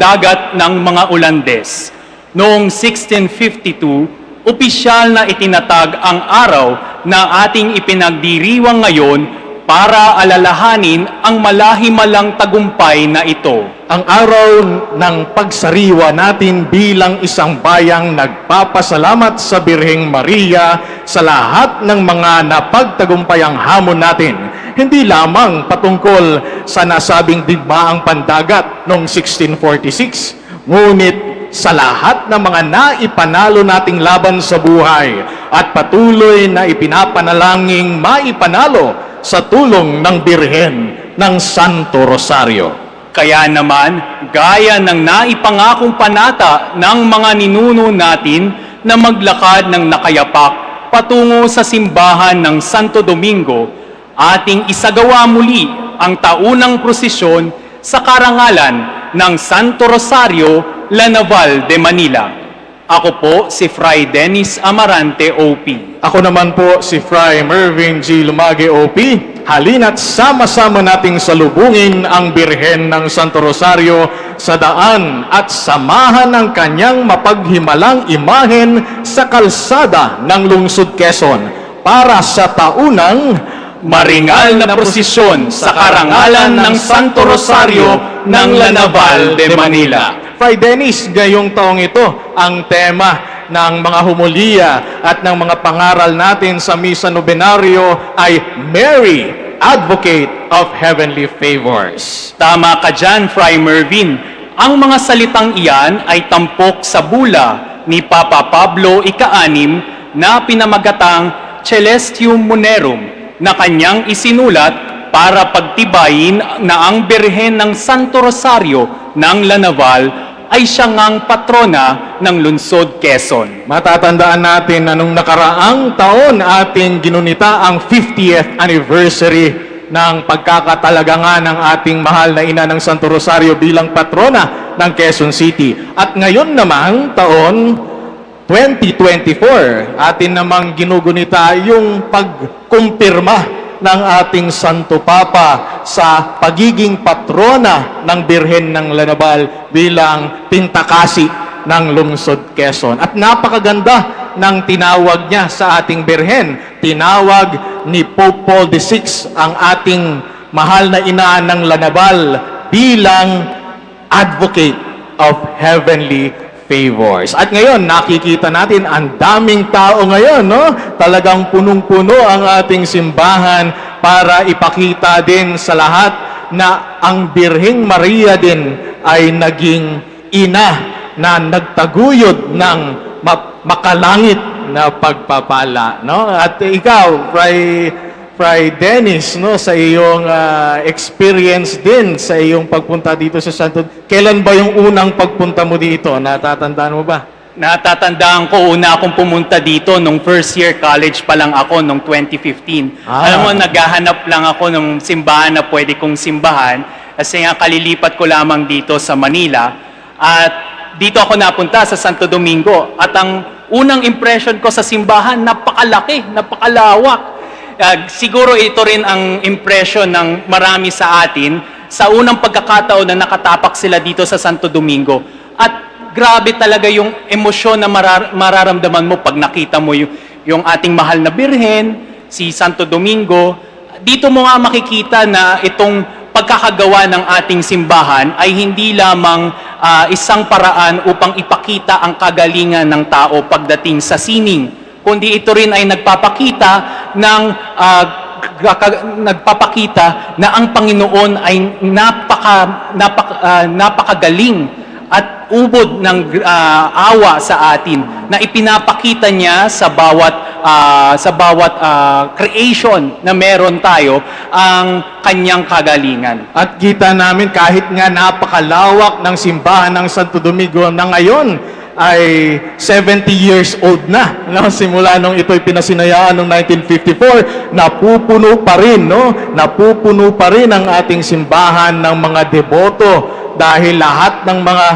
dagat ng mga Ulandes. Noong 1652, opisyal na itinatag ang araw na ating ipinagdiriwang ngayon para alalahanin ang malahimalang tagumpay na ito. Ang araw ng pagsariwa natin bilang isang bayang nagpapasalamat sa Birheng Maria sa lahat ng mga napagtagumpayang hamon natin. Hindi lamang patungkol sa nasabing digmaang pandagat noong 1646, ngunit sa lahat ng mga naipanalo nating laban sa buhay at patuloy na ipinapanalangin maipanalo sa tulong ng Birhen ng Santo Rosario. Kaya naman, gaya ng naipangakong panata ng mga ninuno natin na maglakad ng nakayapak patungo sa simbahan ng Santo Domingo, ating isagawa muli ang taunang prosesyon sa karangalan ng Santo Rosario, Naval de Manila. Ako po si Fray Dennis Amarante, OP. Ako naman po si Fray Mervin G. Lumage, OP. Halina't sama-sama nating salubungin ang Birhen ng Santo Rosario sa daan at samahan ang kanyang mapaghimalang imahen sa kalsada ng lungsod Quezon para sa taunang maringal na prosesyon sa karangalan ng Santo Rosario ng Naval de Manila. Fray Dennis, ngayong taong ito, ang tema ng mga humuliya at ng mga pangaral natin sa Misa Nobenaryo ay Mary, Advocate of Heavenly Favors. Tama ka dyan, Fray Mervin. Ang mga salitang iyan ay tampok sa bula ni Papa Pablo Ika-6 na pinamagatang Celestium Munerum na kanyang isinulat para pagtibayin na ang Birhen ng Santo Rosario ng Naval ay siya ngang patrona ng lungsod Quezon. Matatandaan natin na nung nakaraang taon ating ginunita ang 50th anniversary ng pagkakatalaga ng ating mahal na ina ng Santo Rosario bilang patrona ng Quezon City. At ngayon namang taon 2024, atin namang ginugunita yung pagkumpirma ng ating Santo Papa sa pagiging patrona ng Birhen ng Naval bilang pintakasi ng lungsod Quezon. At napakaganda ng tinawag niya sa ating Birhen. Tinawag ni Pope Paul VI ang ating mahal na ina ng Naval bilang Advocate of Heavenly Favors. At ngayon, nakikita natin ang daming tao ngayon, no? Talagang punong-puno ang ating simbahan para ipakita din sa lahat na ang Birheng Maria din ay naging ina na nagtaguyod ng makalangit na pagpapala, no? At ikaw, Fray Dennis, no, sa iyong experience din sa iyong pagpunta dito sa Santo. Kailan ba yung unang pagpunta mo dito? Natatandaan mo ba? Natatandaan ko, una akong pumunta dito nung first year college pa lang ako nung 2015. Alam mo, naghahanap lang ako ng simbahan na pwede kong simbahan kasi nga kalilipat ko lamang dito sa Manila. At dito ako napunta sa Santo Domingo. At ang unang impression ko sa simbahan, napakalaki, napakalawak. Siguro ito rin ang impression ng marami sa atin sa unang pagkakataon na nakatapak sila dito sa Santo Domingo. At grabe talaga yung emosyon na mararamdaman mo pag nakita mo yung ating mahal na Birhen, si Santo Domingo. Dito mo nga makikita na itong pagkakagawa ng ating simbahan ay hindi lamang isang paraan upang ipakita ang kagalingan ng tao pagdating sa sining, kundi ito rin ay nagpapakita na ang Panginoon ay napakagaling at ubod ng awa sa atin na ipinapakita niya sa bawat creation na meron tayo ang kanyang kagalingan. At kita namin kahit nga napakalawak ng simbahan ng Santo Domingo na ngayon ay 70 years old na, no? Simula nung ito'y pinasinayaan noong 1954, napupuno pa rin, no? Napupuno pa rin ang ating simbahan ng mga deboto dahil lahat ng mga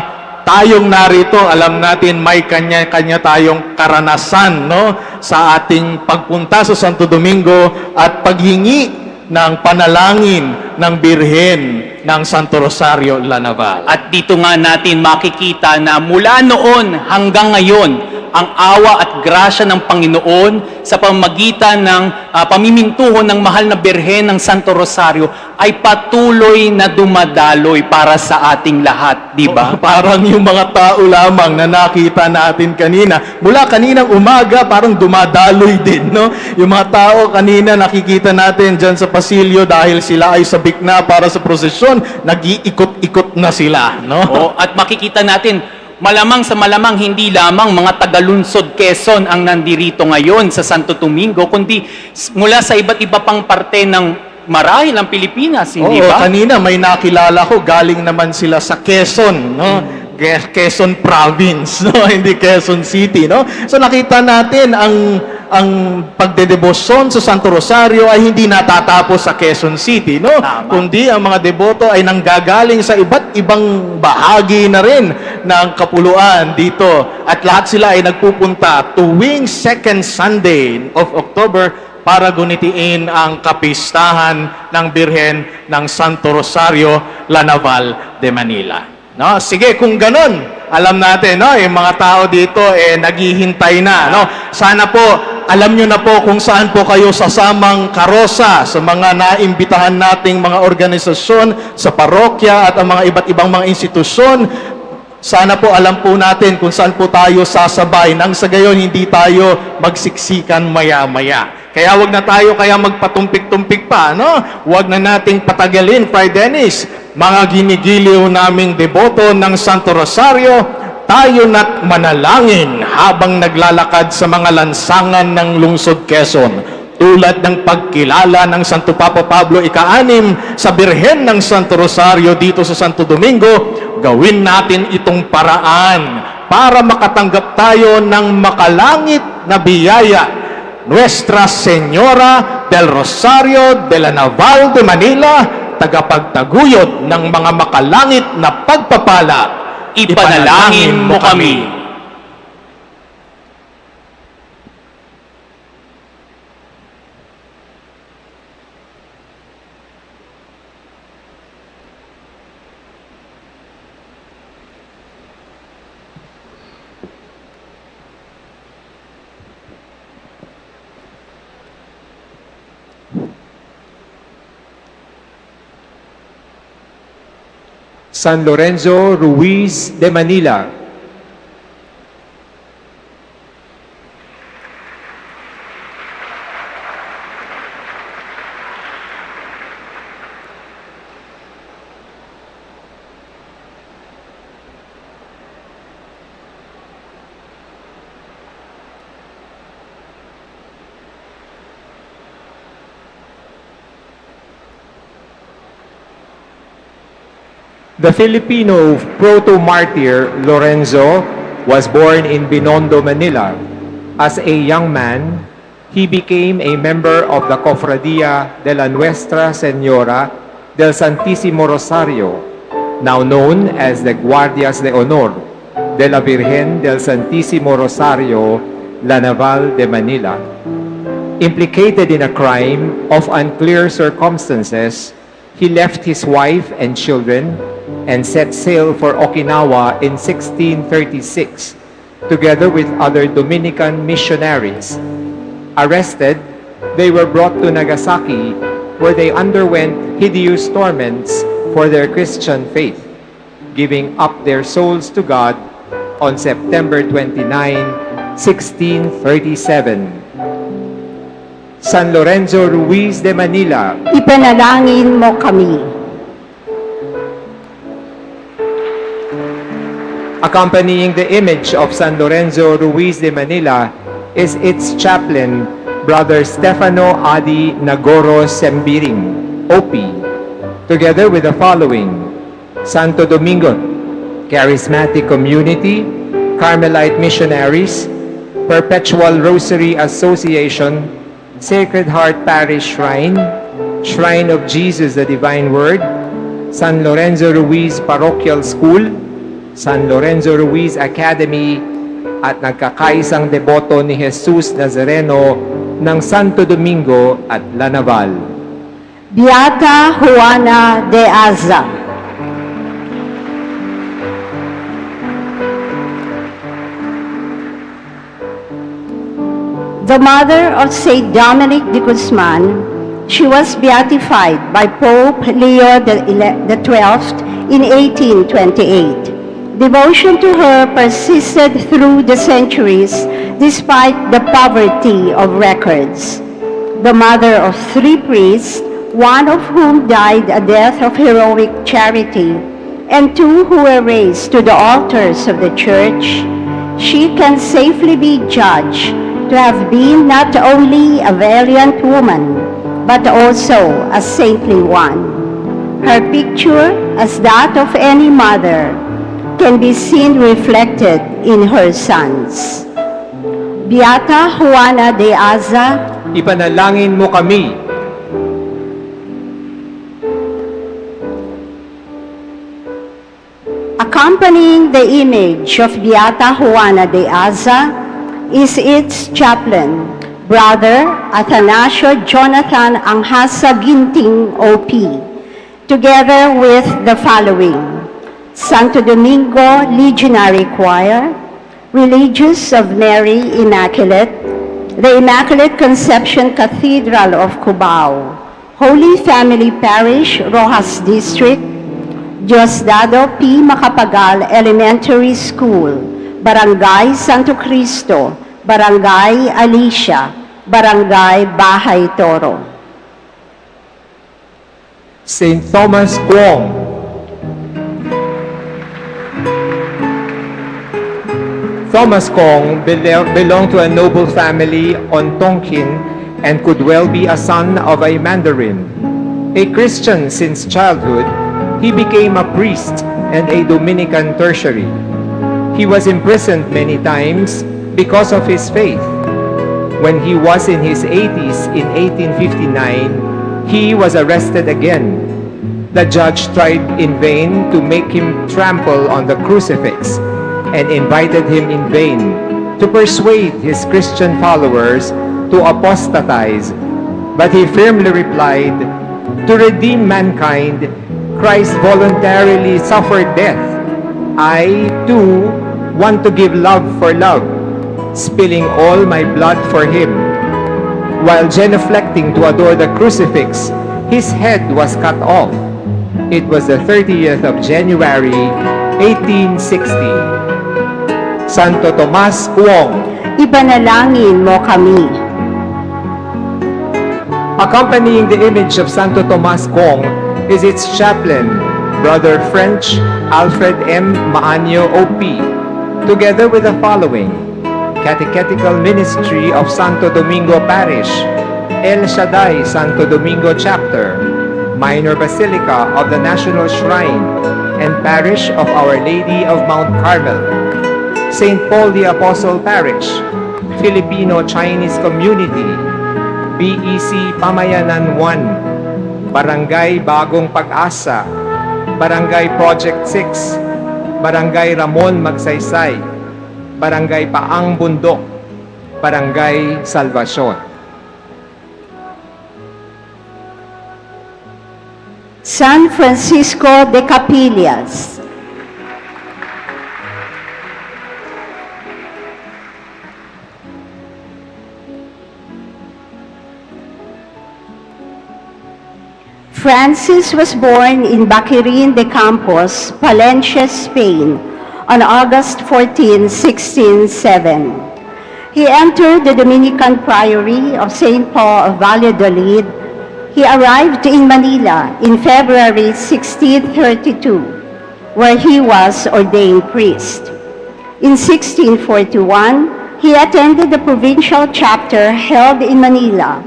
tayong narito, alam natin may kanya-kanya tayong karanasan, no? Sa ating pagpunta sa Santo Domingo at paghingi ng panalangin ng Birhen ng Santo Rosario, Naval. At dito nga natin makikita na mula noon hanggang ngayon, ang awa at grasya ng Panginoon sa pamamagitan ng pamimintuhon ng mahal na Birhen ng Santo Rosario ay patuloy na dumadaloy para sa ating lahat, di ba? Parang yung mga tao lamang na nakita natin kanina. Mula kaninang umaga, parang dumadaloy din, no? Yung mga tao kanina nakikita natin dyan sa pasilyo dahil sila ay sabik na para sa prosesyon, nag-iikot-ikot na sila, no? At makikita natin, malamang sa malamang hindi lamang mga taga-lungsod Quezon ang nandirito ngayon sa Santo Domingo, kundi mula sa iba't iba pang parte ng marahil ang Pilipinas, hindi ba? Kanina may nakilala ko, galing naman sila sa Quezon, no? Quezon Province, no? Hindi Quezon City, no? So nakita natin ang pagdedebosyon sa Santo Rosario ay hindi natatapos sa Quezon City, no? Tama. Kundi ang mga deboto ay nanggagaling sa iba't ibang bahagi na rin ng kapuluan dito. At lahat sila ay nagpupunta tuwing second Sunday of October para gunitiin ang kapistahan ng Birhen ng Santo Rosario, Naval de Manila. No, sige, kung ganun, alam natin, no, yung mga tao dito naghihintay na, no. Sana po alam nyo na po kung saan po kayo sasamang karosa sa mga naimbitahan nating mga organisasyon sa parokya at ang mga iba't ibang mga institusyon. Sana po alam po natin kung saan po tayo sasabay nang sa gayon hindi tayo magsiksikan maya-maya. Kaya wag na tayo magpatumpik-tumpik pa, no? Wag na nating patagalin, Fray Dennis. Mga ginigiliw naming deboto ng Santo Rosario, tayo na't manalangin habang naglalakad sa mga lansangan ng lungsod Quezon. Tulad ng pagkilala ng Santo Papa Pablo ika-6 sa Birhen ng Santo Rosario dito sa Santo Domingo, gawin natin itong paraan para makatanggap tayo ng makalangit na biyaya. Nuestra Señora del Rosario de la Naval de Manila, tagapagtaguyod ng mga makalangit na pagpapala, Ipanalangin mo kami. San Lorenzo Ruiz de Manila. The Filipino proto-martyr Lorenzo was born in Binondo, Manila. As a young man, he became a member of the Cofradia de la Nuestra Señora del Santísimo Rosario, now known as the Guardias de Honor de la Virgen del Santísimo Rosario, La Naval de Manila. Implicated in a crime of unclear circumstances, he left his wife and children and set sail for Okinawa in 1636, together with other Dominican missionaries. Arrested, they were brought to Nagasaki, where they underwent hideous torments for their Christian faith, giving up their souls to God on September 29, 1637. San Lorenzo Ruiz de Manila, Ipanalangin mo kami. Accompanying the image of San Lorenzo Ruiz de Manila is its chaplain, Brother Stefano Adi Nagoro Sembiring, OP, together with the following: Santo Domingo, Charismatic Community, Carmelite Missionaries, Perpetual Rosary Association, Sacred Heart Parish Shrine, Shrine of Jesus the Divine Word, San Lorenzo Ruiz Parochial School, San Lorenzo Ruiz Academy, at nagkakaisang deboto ni Jesus Nazareno ng Santo Domingo at La Naval. Beata Juana de Aza. The mother of Saint Dominic de Guzman, she was beatified by Pope Leo XII in 1828. Devotion to her persisted through the centuries despite the poverty of records. The mother of 3 priests, one of whom died a death of heroic charity, and 2 who were raised to the altars of the Church, she can safely be judged to have been not only a valiant woman, but also a saintly one. Her picture, as that of any mother, can be seen reflected in her sons. Beata Juana de Aza, Ipanalangin mo kami. accompanying the image of Beata Juana de Aza is its chaplain, Brother Athanasio Jonathan Anghasa Ginting OP, together with the following: Santo Domingo Legionary Choir, Religious of Mary Immaculate, the Immaculate Conception Cathedral of Cubao, Holy Family Parish, Rojas District, Diosdado P. Macapagal Elementary School, Barangay Santo Cristo, Barangay Alicia, Barangay Bahay Toro. Saint Thomas Kwong. Thomas Kwong belonged to a noble family on Tonkin and could well be a son of a Mandarin. A Christian since childhood, he became a priest and a Dominican tertiary. He was imprisoned many times because of his faith. When he was in his 80s in 1859, he was arrested again. The judge tried in vain to make him trample on the crucifix and invited him in vain to persuade his Christian followers to apostatize. But he firmly replied, "To redeem mankind, Christ voluntarily suffered death. I, too, want to give love for love, spilling all my blood for him." While genuflecting to adore the crucifix, his head was cut off. It was the 30th of January, 1860. Santo Tomas Kwong. Ipanalangin mo kami. Accompanying the image of Santo Tomas Kwong is its chaplain, Brother French Alfred M. Maanyo OP, together with the following: Catechetical Ministry of Santo Domingo Parish, El Shaddai Santo Domingo Chapter, Minor Basilica of the National Shrine, and Parish of Our Lady of Mount Carmel, St. Paul the Apostle Parish, Filipino-Chinese Community, BEC Pamayanan 1, Barangay Bagong Pag-asa, Barangay Project 6, Barangay Ramon Magsaysay, Barangay Paang Bundok, Barangay Salvacion. San Francisco de Capas. Francis was born in Baquirin de Campos, Palencia, Spain, on August 14, 1607. He entered the Dominican Priory of St. Paul of Valladolid. He arrived in Manila in February 1632, where he was ordained priest. In 1641, he attended the provincial chapter held in Manila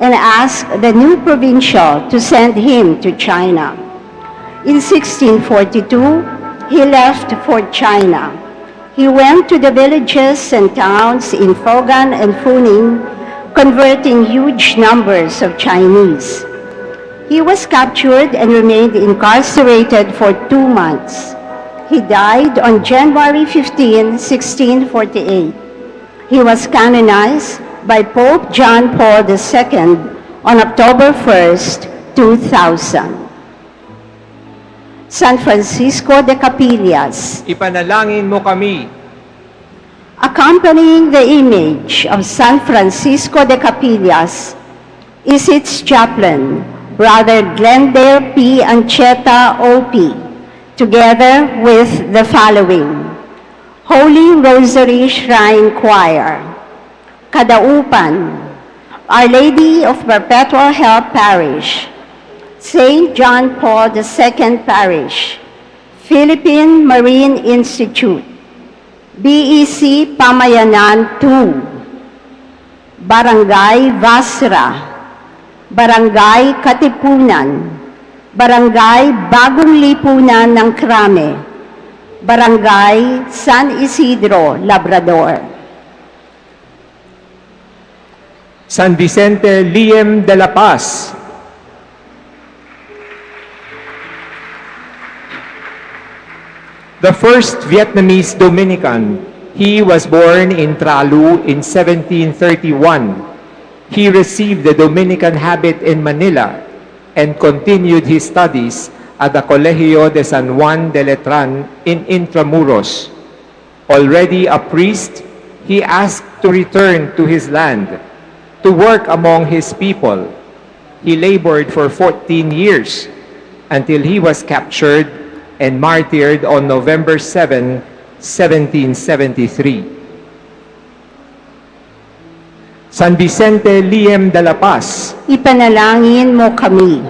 and asked the new provincial to send him to China. In 1642, he left for China. He went to the villages and towns in Fogan and Funing, converting huge numbers of Chinese. He was captured and remained incarcerated for 2 months. He died on January 15, 1648. He was canonized by Pope John Paul II on October 1, 2000. San Francisco de Capas, Ipanalangin mo kami. accompanying the image of San Francisco de Capas is its chaplain, Brother Glendale P. Ancheta, O.P., together with the following: Holy Rosary Shrine Choir, Kadaupan, Our Lady of Perpetual Help Parish, St. John Paul II Parish, Philippine Marine Institute, BEC Pamayanan 2, Barangay Vasra, Barangay Katipunan, Barangay Bagong Lipunan ng Krame, Barangay San Isidro, Labrador. San Vicente Liem de la Paz, the first Vietnamese Dominican. He was born in Tralu in 1731. He received the Dominican habit in Manila and continued his studies at the Colegio de San Juan de Letran in Intramuros. Already a priest, he asked to return to his land, to work among his people. He labored for 14 years until he was captured and martyred on November 7, 1773. San Vicente Liem de la Paz, Ipanalangin mo kami.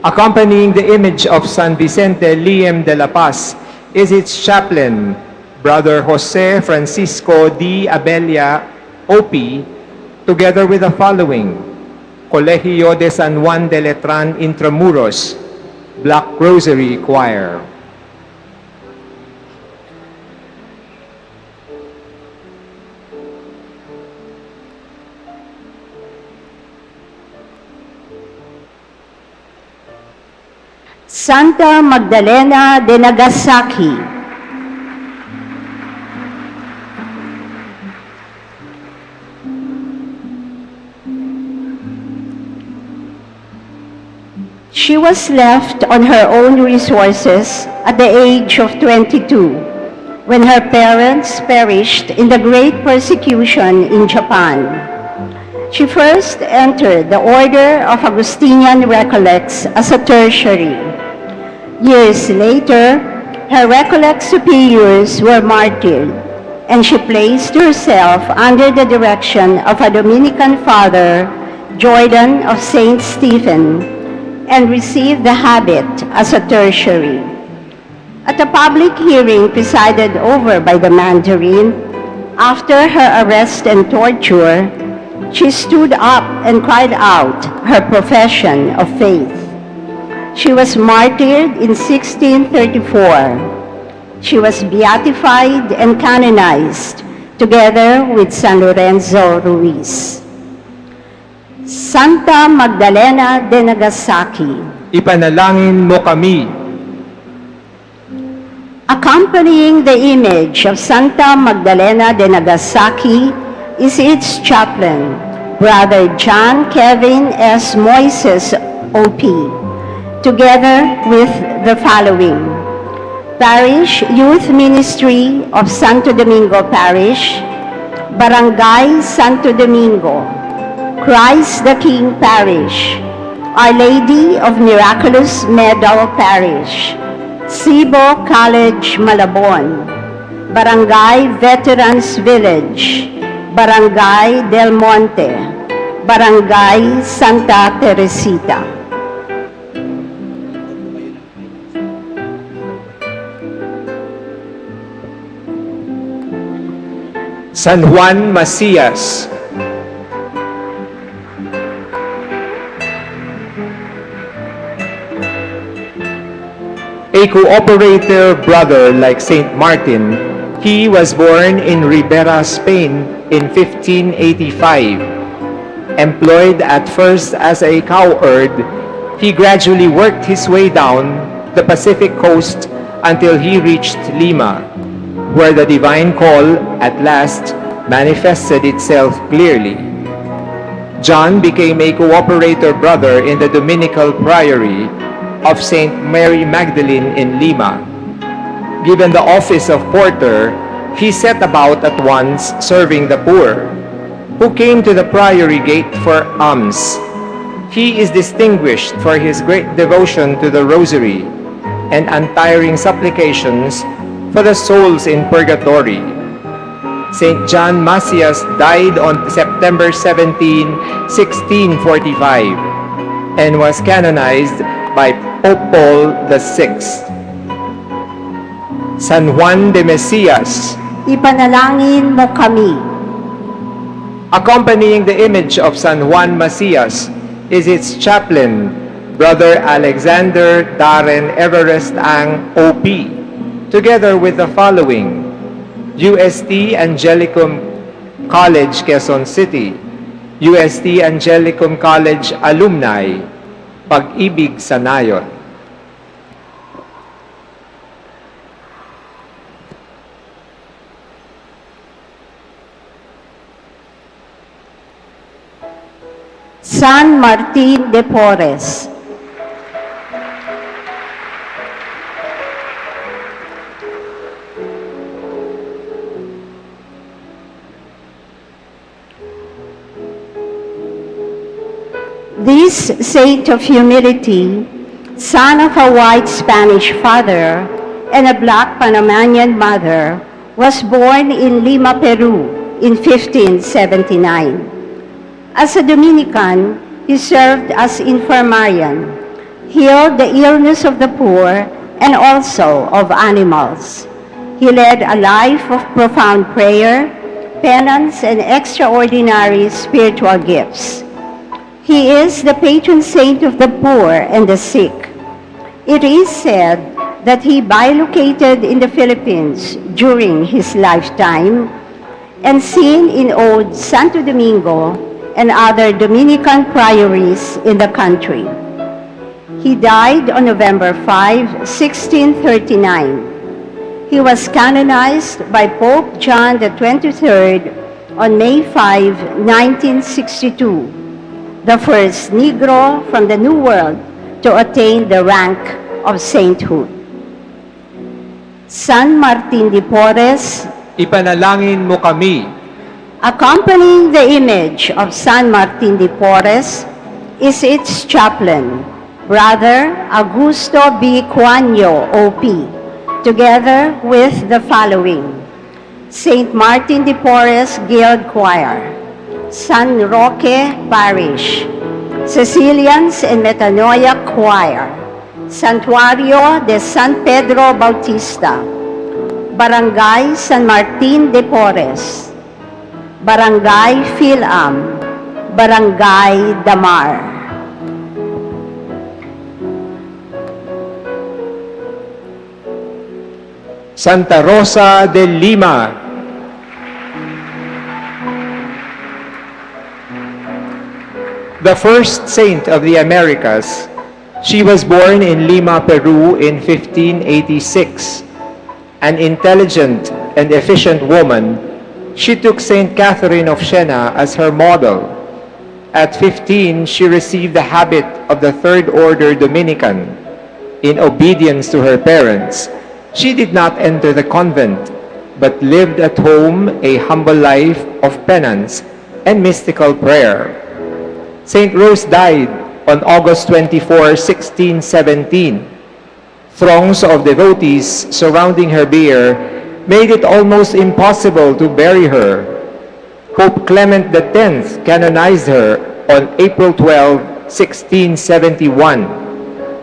accompanying the image of San Vicente Liem de la Paz is its chaplain, Brother Jose Francisco D. Abella, O.P., together with the following: Colegio de San Juan de Letran Intramuros, Black Rosary Choir. Santa Magdalena de Nagasaki, she was left on her own resources at the age of 22 when her parents perished in the Great Persecution in Japan. She first entered the Order of Augustinian Recollects as a tertiary. Years later, her Recollect superiors were martyred, and she placed herself under the direction of a Dominican father, Jordan of St. Stephen, and received the habit as a tertiary. At a public hearing presided over by the Mandarin, after her arrest and torture, she stood up and cried out her profession of faith. She was martyred in 1634. She was beatified and canonized together with San Lorenzo Ruiz. Santa Magdalena de Nagasaki, Ipanalangin mo kami. accompanying the image of Santa Magdalena de Nagasaki is its chaplain, Brother John Kevin S. Moises, O.P., together with the following: Parish Youth Ministry of Santo Domingo Parish, Barangay Santo Domingo, Christ the King Parish, Our Lady of Miraculous Medal Parish, Cebu College, Malabon, Barangay Veterans Village, Barangay Del Monte, Barangay Santa Teresita. San Juan Masias, a cooperator brother like Saint Martin, he was born in Ribera, Spain in 1585. Employed at first as a cowherd, he gradually worked his way down the Pacific coast until he reached Lima, where the divine call at last manifested itself clearly. John became a cooperator brother in the Dominical Priory of St. Mary Magdalene in Lima. Given the office of porter, he set about at once serving the poor, who came to the priory gate for alms. He is distinguished for his great devotion to the Rosary and untiring supplications for the souls in purgatory. St. Juan Masias died on September 17, 1645, and was canonized by Pope Paul VI. San Juan de Mesias. Ipanalangin mo kami. Accompanying the image of San Juan Masias is its chaplain, Brother Alexander Darren Everest Ang OP, together with the following: UST Angelicum College, Quezon City, UST Angelicum College Alumni, Pag-ibig sa Nayon. San Martin de Porres. This saint of humility, son of a white Spanish father and a black Panamanian mother, was born in Lima, Peru in 1579. As a Dominican, he served as infirmarian, healed the illness of the poor and also of animals. He led a life of profound prayer, penance, and extraordinary spiritual gifts. He is the patron saint of the poor and the sick. It is said that he bilocated in the Philippines during his lifetime and seen in old Santo Domingo and other Dominican priories in the country. He died on November 5, 1639. He was canonized by Pope John the 23rd on May 5, 1962, the first Negro from the New World to attain the rank of sainthood. San Martin de Porres, Ipanalangin mo kami. accompanying the image of San Martin de Porres is its chaplain, Brother Augusto B. Cuanyo, OP, together with the following: St. Martin de Porres Guild Choir, San Roque Parish, Cecilians and Metanoia Choir, Santuario de San Pedro Bautista, Barangay San Martin de Porres, Barangay Philam, Barangay Damar. Santa Rosa de Lima. The first saint of the Americas, she was born in Lima, Peru in 1586. An intelligent and efficient woman, she took Saint Catherine of Siena as her model. At 15, she received the habit of the Third Order Dominican. In obedience to her parents, she did not enter the convent, but lived at home a humble life of penance and mystical prayer. Saint Rose died on August 24, 1617. Throngs of devotees surrounding her bier made it almost impossible to bury her. Pope Clement X canonized her on April 12, 1671,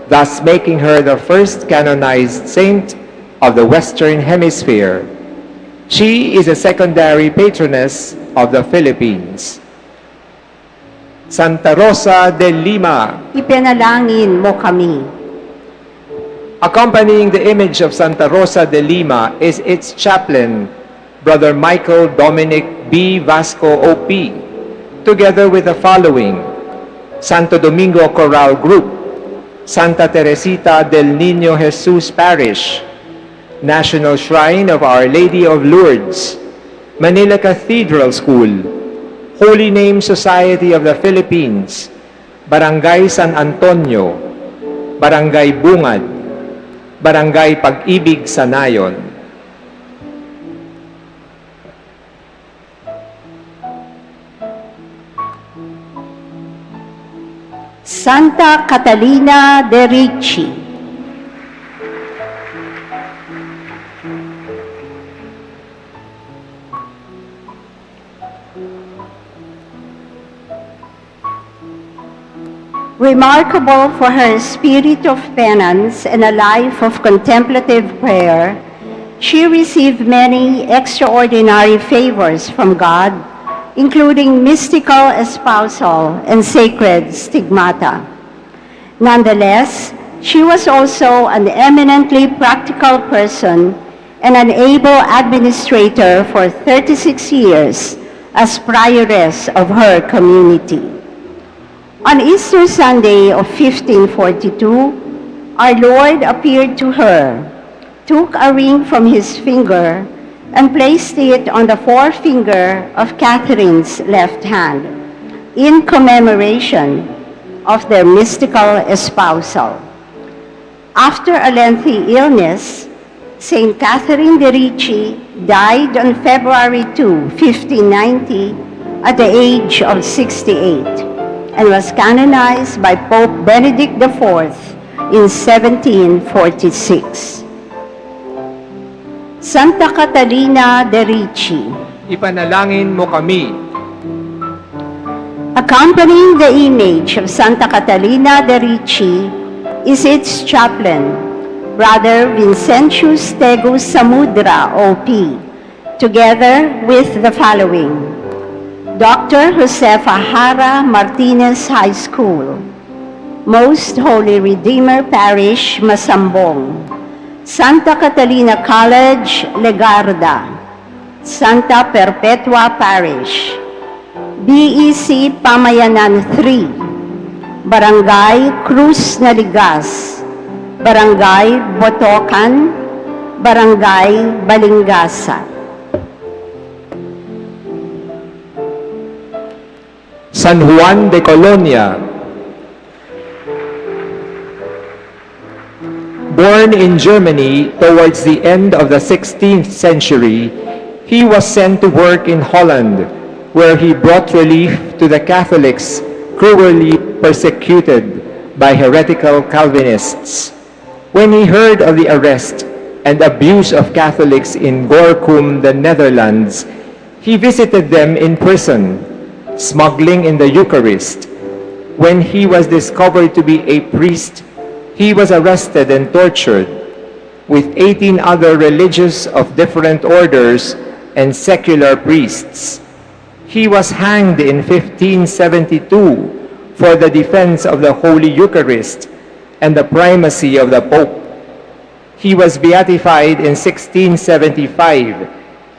thus making her the first canonized saint of the Western Hemisphere. She is a secondary patroness of the Philippines. Santa Rosa de Lima. Ipanalangin mo kami. Accompanying the image of Santa Rosa de Lima is its chaplain, Brother Michael Dominic B. Vasco OP, together with the following: Santo Domingo Choral Group, Santa Teresita del Niño Jesus Parish, National Shrine of Our Lady of Lourdes, Manila Cathedral School, Holy Name Society of the Philippines, Barangay San Antonio, Barangay Bungad, Barangay Pag-ibig sa Nayon. Santa Catalina de Ricci. Remarkable for her spirit of penance and a life of contemplative prayer, she received many extraordinary favors from God, including mystical espousal and sacred stigmata. Nonetheless, she was also an eminently practical person and an able administrator for 36 years as prioress of her community. On Easter Sunday of 1542, our Lord appeared to her, took a ring from his finger, and placed it on the forefinger of Catherine's left hand, in commemoration of their mystical espousal. After a lengthy illness, Saint Catherine de Ricci died on February 2, 1590, at the age of 68. And was canonized by Pope Benedict IV in 1746. Santa Catalina de Ricci. Ipanalangin mo kami. Accompanying the image of Santa Catalina de Ricci is its chaplain, Brother Vincentius Tegus Samudra, OP, together with the following: Dr. Josefa Hara Martinez High School, Most Holy Redeemer Parish, Masambong, Santa Catalina College, Legarda, Santa Perpetua Parish, BEC Pamayanan 3, Barangay Cruz Naligas, Barangay Botocan, Barangay Balingasa. San Juan de Colonia. Born in Germany towards the end of the 16th century, he was sent to work in Holland, where he brought relief to the Catholics cruelly persecuted by heretical Calvinists. When he heard of the arrest and abuse of Catholics in Gorkum, the Netherlands, he visited them in person, smuggling in the Eucharist. When he was discovered to be a priest, he was arrested and tortured, with 18 other religious of different orders and secular priests. He was hanged in 1572 for the defense of the Holy Eucharist and the primacy of the Pope. He was beatified in 1675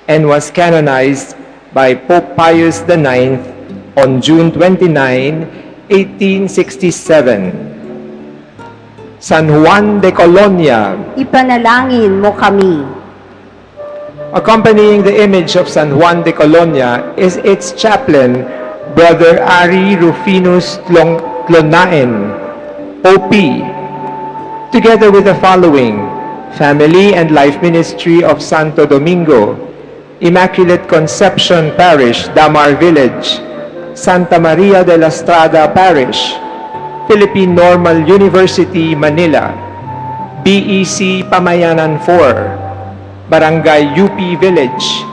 and was canonized by Pope Pius IX on June 29, 1867. San Juan de Colonia. Ipanalangin mo kami. Accompanying the image of San Juan de Colonia is its chaplain, Brother Ari Rufinus Clonaen, OP, together with the following: Family and Life Ministry of Santo Domingo, Immaculate Conception Parish, Damar Village, Santa Maria de la Strada Parish, Philippine Normal University, Manila, BEC Pamayanan 4, Barangay UP Village,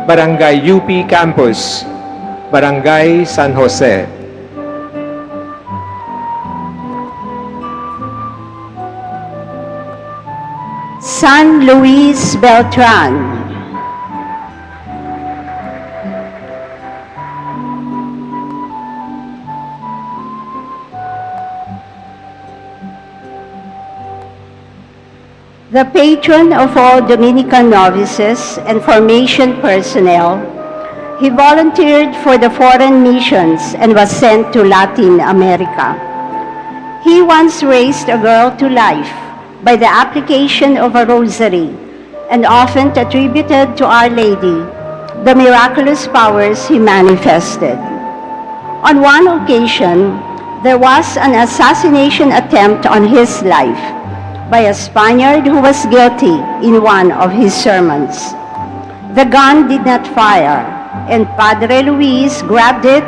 Barangay UP Campus, Barangay San Jose. San Louis Beltran. The patron of all Dominican novices and formation personnel, he volunteered for the foreign missions and was sent to Latin America. He once raised a girl to life by the application of a rosary and often attributed to Our Lady the miraculous powers he manifested. On one occasion, there was an assassination attempt on his life by a Spaniard who was guilty in one of his sermons. The gun did not fire, and Padre Luis grabbed it,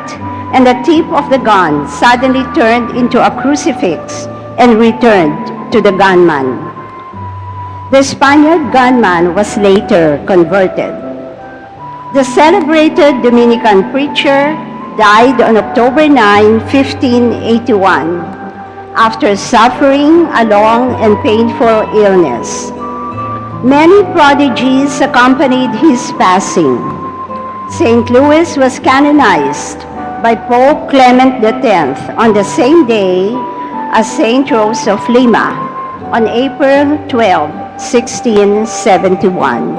and the tip of the gun suddenly turned into a crucifix and returned to the gunman. The Spaniard gunman was later converted. The celebrated Dominican preacher died on October 9, 1581, after suffering a long and painful illness. Many prodigies accompanied his passing. St. Louis was canonized by Pope Clement X on the same day as St. Rose of Lima on April 12, 1671.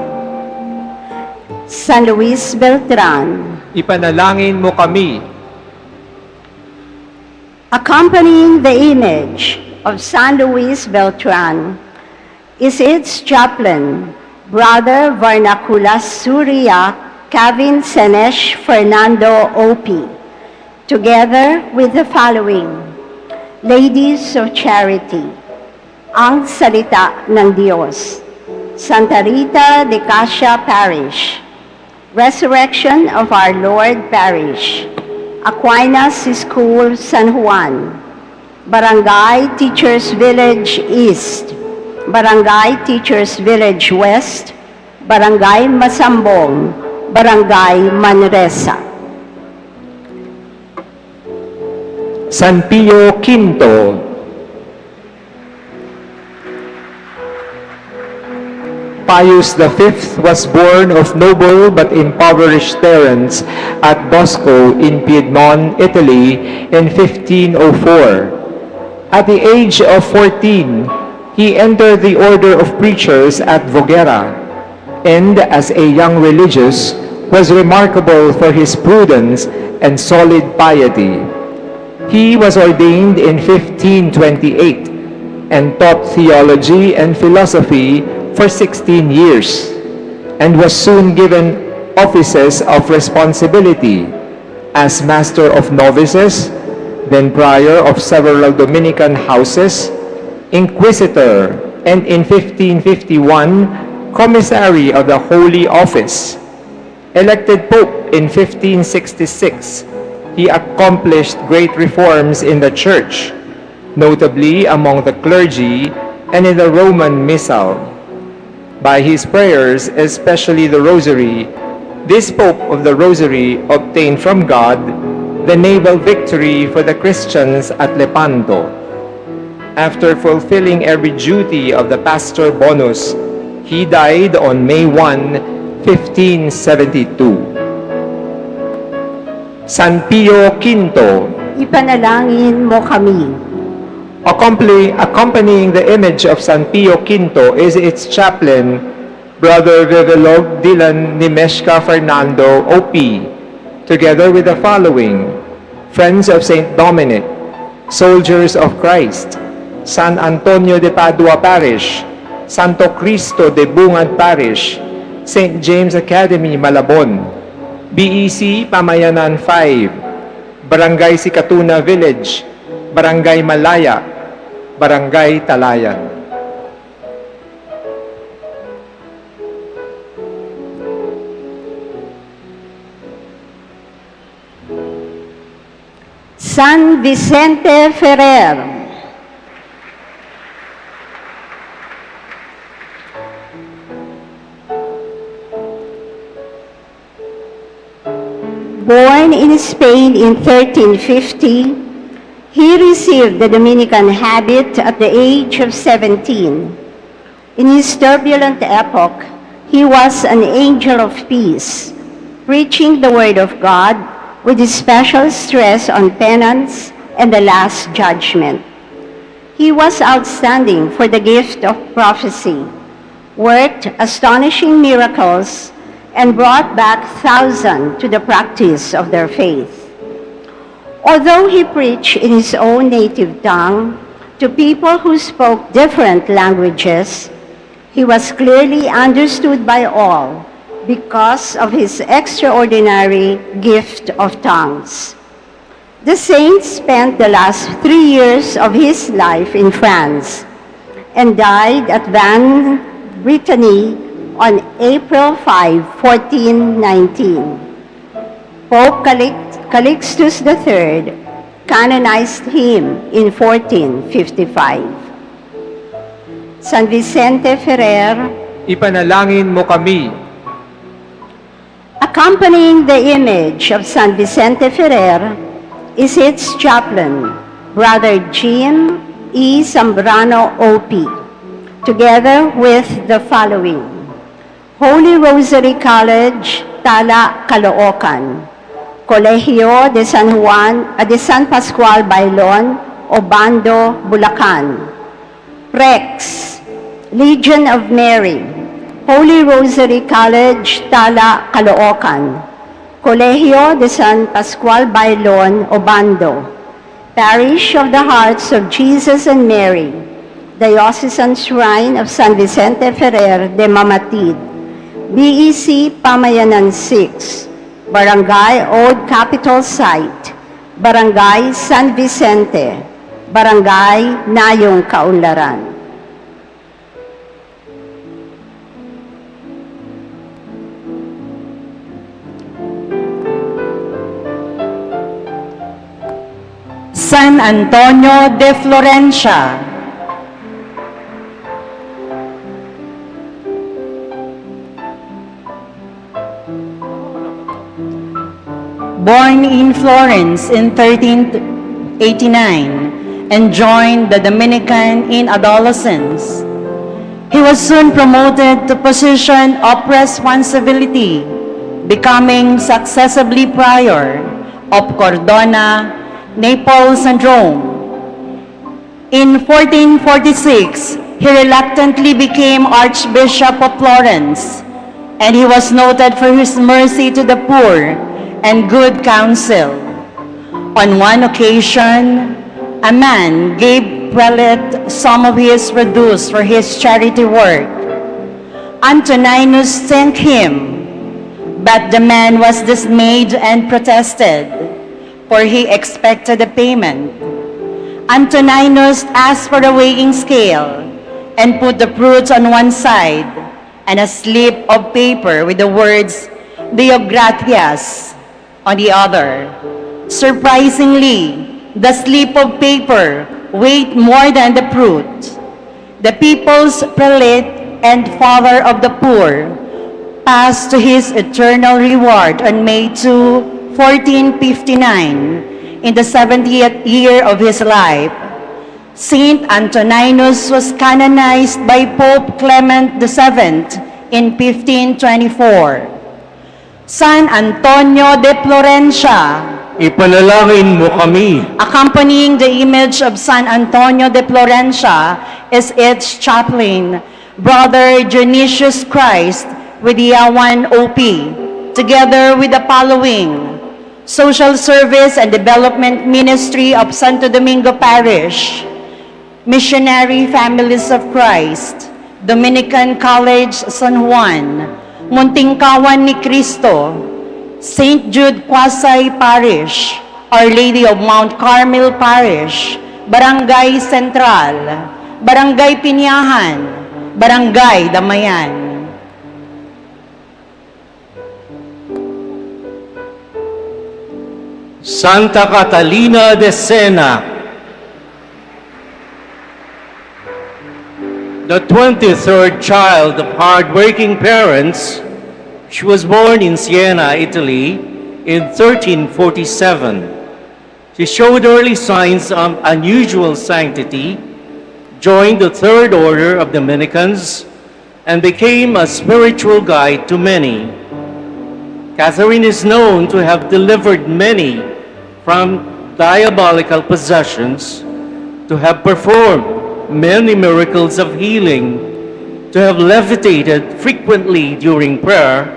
San Louis Beltran. Ipanalangin mo kami. Accompanying the image of San Louis Beltran is its chaplain, Brother Varnacula Surya Kevin Senesh Fernando O.P., together with the following: Ladies of Charity, Ang Salita ng Diyos, Santa Rita de Casia Parish, Resurrection of Our Lord Parish, Aquinas School, San Juan, Barangay Teachers Village East, Barangay Teachers Village West, Barangay Masambong, Barangay Manresa. San Pio Quinto. Pius V was born of noble but impoverished parents at Bosco in Piedmont, Italy in 1504. At the age of 14, he entered the order of preachers at Voghera, and as a young religious, was remarkable for his prudence and solid piety. He was ordained in 1528 and taught theology and philosophy for 16 years, and was soon given offices of responsibility as Master of Novices, then Prior of several Dominican houses, Inquisitor, and in 1551, Commissary of the Holy Office. Elected Pope in 1566, he accomplished great reforms in the Church, notably among the clergy and in the Roman Missal. By his prayers, especially the Rosary, this Pope of the Rosary obtained from God the naval victory for the Christians at Lepanto. After fulfilling every duty of the pastor bonus, he died on May 1, 1572. San Pio Quinto. Ipanalangin mo kami. Accompanying the image of San Pio Quinto is its chaplain, Brother Vivelog Dylan Nimeshka Fernando, O.P., together with the following: Friends of St. Dominic, Soldiers of Christ, San Antonio de Padua Parish, Santo Cristo de Bungad Parish, St. James Academy, Malabon, BEC Pamayanan 5, Barangay Sikatuna Village, Barangay Malaya, Barangay Talayan. San Vicente Ferrer. Born in Spain in 1350, he received the Dominican habit at the age of 17. In his turbulent epoch, he was an angel of peace, preaching the word of God with special stress on penance and the last judgment. He was outstanding for the gift of prophecy, worked astonishing miracles, and brought back thousands to the practice of their faith. Although he preached in his own native tongue to people who spoke different languages, he was clearly understood by all because of his extraordinary gift of tongues. The saint spent the last 3 years of his life in France and died at Van Brittany on April 5, 1419. Pope Calixtus III canonized him in 1455. San Vicente Ferrer, Ipanalangin mo kami. accompanying the image of San Vicente Ferrer is its chaplain, Brother Jim E. Zambrano OP, together with the following: Holy Rosary College, Tala, Caloocan; Colegio de San Pascual Bailon, Obando, Bulacan; Rex, Legion of Mary, Holy Rosary College, Tala, Caloocan; Colegio de San Pascual Bailon, Obando; Parish of the Hearts of Jesus and Mary, Diocesan Shrine of San Vicente Ferrer de Mamatid, BEC Pamayanan 6, Barangay Old Capitol Site, Barangay San Vicente, Barangay Nayong Kaunlaran. San Antonio de Florencia. Born in Florence in 1389 and joined the Dominican in adolescence, he was soon promoted to position of responsibility, becoming successively prior of Cordona, Naples, and Rome. In 1446, he reluctantly became Archbishop of Florence, and he was noted for his mercy to the poor and good counsel. On one occasion, a man gave prelate some of his produce for his charity work. Antoninus thanked him, but the man was dismayed and protested, for he expected a payment. Antoninus asked for a weighing scale and put the fruits on one side and a slip of paper with the words Deo gratias on the other. Surprisingly, the slip of paper weighed more than the fruit. The people's prelate and father of the poor passed to his eternal reward on May 2, 1459, in the 70th year of his life. Saint Antoninus was canonized by Pope Clement VII in 1524. San Antonio de Florencia, Ipanalangin mo kami. accompanying the image of San Antonio de Florencia is its chaplain, Brother Dionysius Christ with the Yawan OP, together with the following: Social Service and Development Ministry of Santo Domingo Parish, Missionary Families of Christ, Dominican College San Juan, Muntingkawan ni Cristo, St. Jude Quasay Parish, Our Lady of Mount Carmel Parish, Barangay Central, Barangay Pinyahan, Barangay Damayan. Santa Catalina de Siena, the 23rd child of hard-working parents. She was born in Siena, Italy in 1347. She showed early signs of unusual sanctity, joined the Third Order of Dominicans, and became a spiritual guide to many. Catherine is known to have delivered many from diabolical possessions, to have performed many miracles of healing, to have levitated frequently during prayer,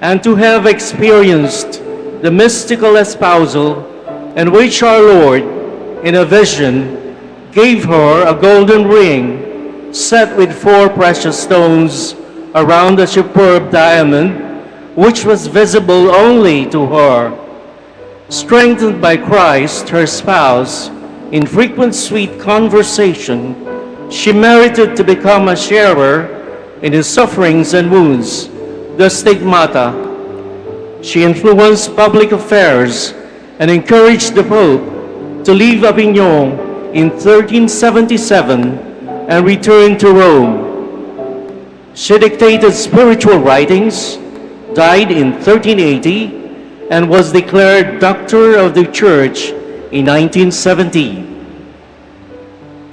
and to have experienced the mystical espousal in which our Lord, in a vision, gave her a golden ring set with 4 precious stones around a superb diamond, which was visible only to her. Strengthened by Christ, her spouse, in frequent sweet conversation, she merited to become a sharer in his sufferings and wounds, the stigmata. She influenced public affairs and encouraged the Pope to leave Avignon in 1377 and return to Rome. She dictated spiritual writings, died in 1380, and was declared Doctor of the Church in 1970.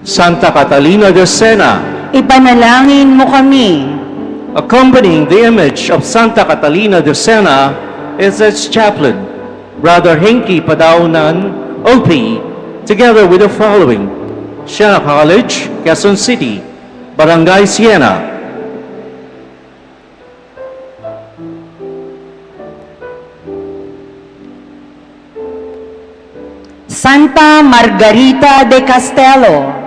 Santa Catalina de Siena, Ipanalangin mo kami. accompanying the image of Santa Catalina de Siena is its chaplain, Brother Henki Padaunan, OP, together with the following: Siena College, Quezon City, Barangay Siena. Santa Margarita de Castelo.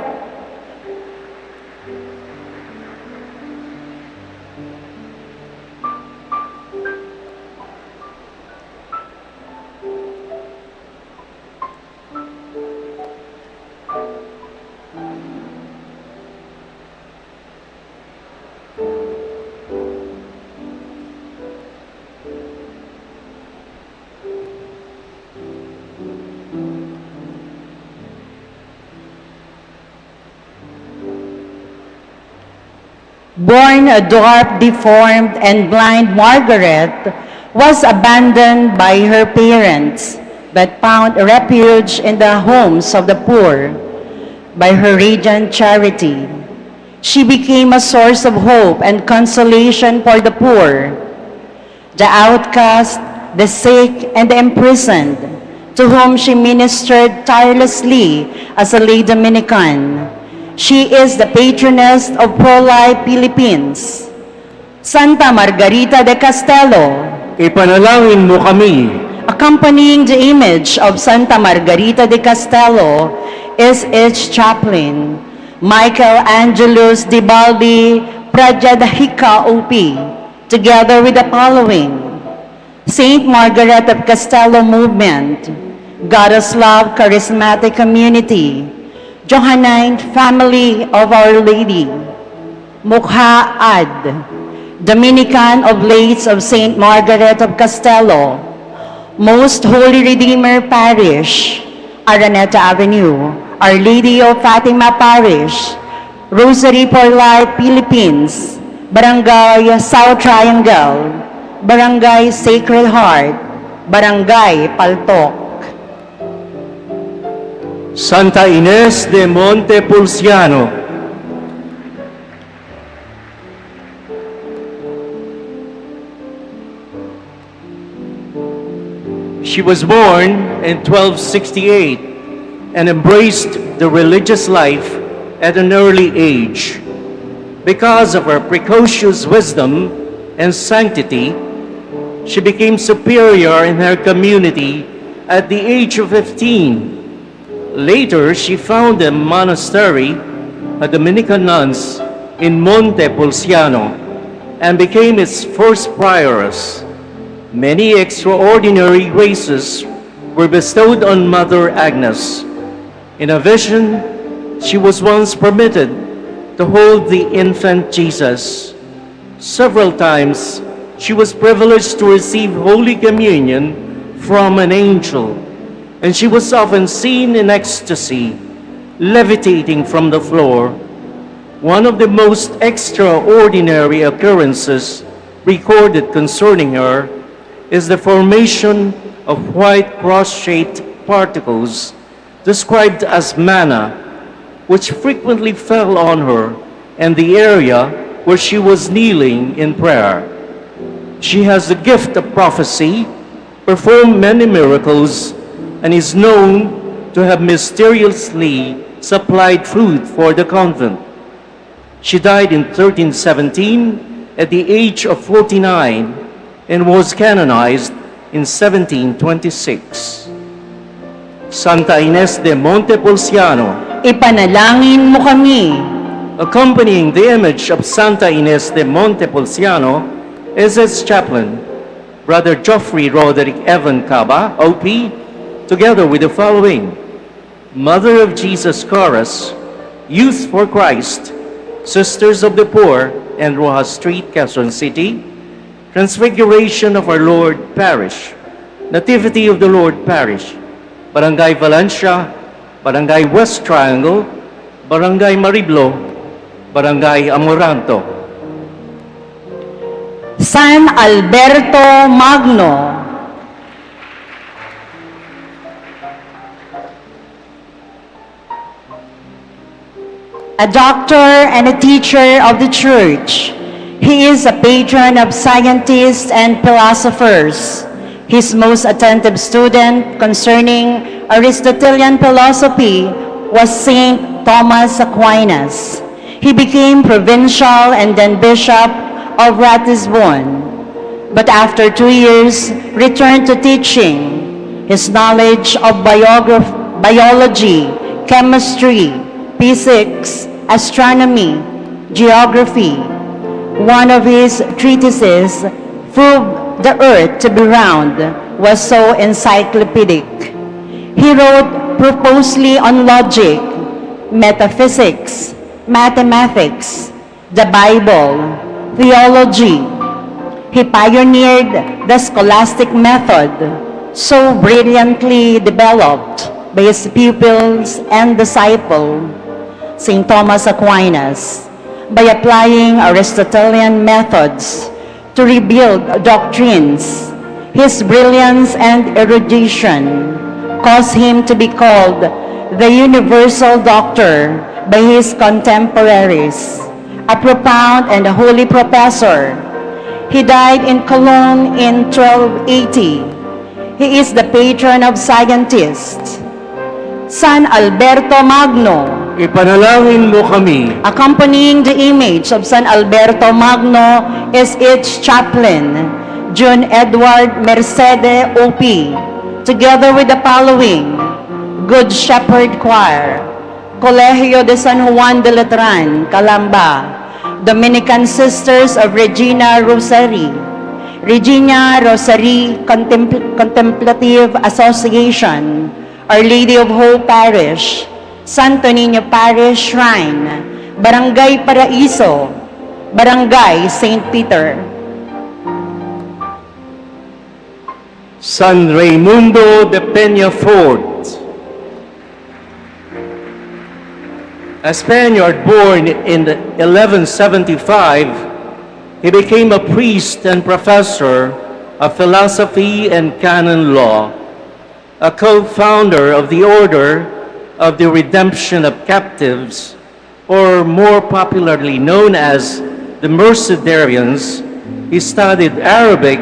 Born a dwarf, deformed, and blind, Margaret was abandoned by her parents, but found refuge in the homes of the poor. By her radiant charity, she became a source of hope and consolation for the poor, the outcast, the sick, and the imprisoned, to whom she ministered tirelessly as a lay Dominican. She is the patroness of pro-life Philippines. Santa Margarita de Castelo, Ipanalangin mo kami. accompanying the image of Santa Margarita de Castelo is its chaplain, Michael Angelus Di Baldi Prajadhika OP, together with the following: Saint Margaret of Castelo Movement, Goddess Love Charismatic Community, Johannine Family of Our Lady, Mukha Ad, Dominican Oblates of Saint Margaret of Castelo, Most Holy Redeemer Parish, Araneta Avenue, Our Lady of Fatima Parish, Rosary for Life Philippines, Barangay South Triangle, Barangay Sacred Heart, Barangay Paltok. Santa Ines de Montepulciano, she was born in 1268 and embraced the religious life at an early age. Because of her precocious wisdom and sanctity, she became superior in her community at the age of 15. Later, she founded a monastery, a Dominican nuns, in Montepulciano, and became its first prioress. Many extraordinary graces were bestowed on Mother Agnes. In a vision, she was once permitted to hold the infant Jesus. Several times, she was privileged to receive Holy Communion from an angel, and she was often seen in ecstasy, levitating from the floor. One of the most extraordinary occurrences recorded concerning her is the formation of white cross-shaped particles described as manna, which frequently fell on her and the area where she was kneeling in prayer. She has the gift of prophecy, performed many miracles, and is known to have mysteriously supplied food for the convent. She died in 1317 at the age of 49 and was canonized in 1726. Santa Ines de Montepulciano, Ipanalangin mo kami. accompanying the image of Santa Ines de Montepulciano is its chaplain, Brother Geoffrey Roderick Evan Caba, OP, together with the following: Mother of Jesus Chorus, Youth for Christ, Sisters of the Poor, and Rojas Street, Quezon City, Transfiguration of Our Lord Parish, Nativity of the Lord Parish, Barangay Valencia, Barangay West Triangle, Barangay Mariblo, Barangay Amoranto. San Alberto Magno, a doctor and a teacher of the Church. He is a patron of scientists and philosophers. His most attentive student concerning Aristotelian philosophy was Saint Thomas Aquinas. He became provincial and then bishop of Ratisbon, but after 2 years returned to teaching. His knowledge of biology, chemistry, physics, astronomy, geography. One of his treatises proved the earth to be round, was so encyclopedic. He wrote profusely on logic, metaphysics, mathematics, the Bible, theology. He pioneered the scholastic method, so brilliantly developed by his pupils and disciple, St. Thomas Aquinas, by applying Aristotelian methods to rebuild doctrines. His brilliance and erudition caused him to be called the universal doctor by his contemporaries, a profound and holy professor. He died in Cologne in 1280. He is the patron of scientists. San Alberto Magno, Ipanalangin mo kami. accompanying the image of San Alberto Magno is its chaplain, John Edward Mercede OP, together with the following: Good Shepherd Choir, Colegio de San Juan de Letran, Calamba, Dominican Sisters of Regina Rosary, Regina Rosary Contemplative Association, Our Lady of Hope Parish, Santo Niño Parish Shrine, Barangay Paraiso, Barangay St. Peter. San Raymundo de Penafort, a Spaniard born in 1175, he became a priest and professor of philosophy and canon law, a co-founder of the Order of the Redemption of Captives, or more popularly known as the Mercedarians. He studied Arabic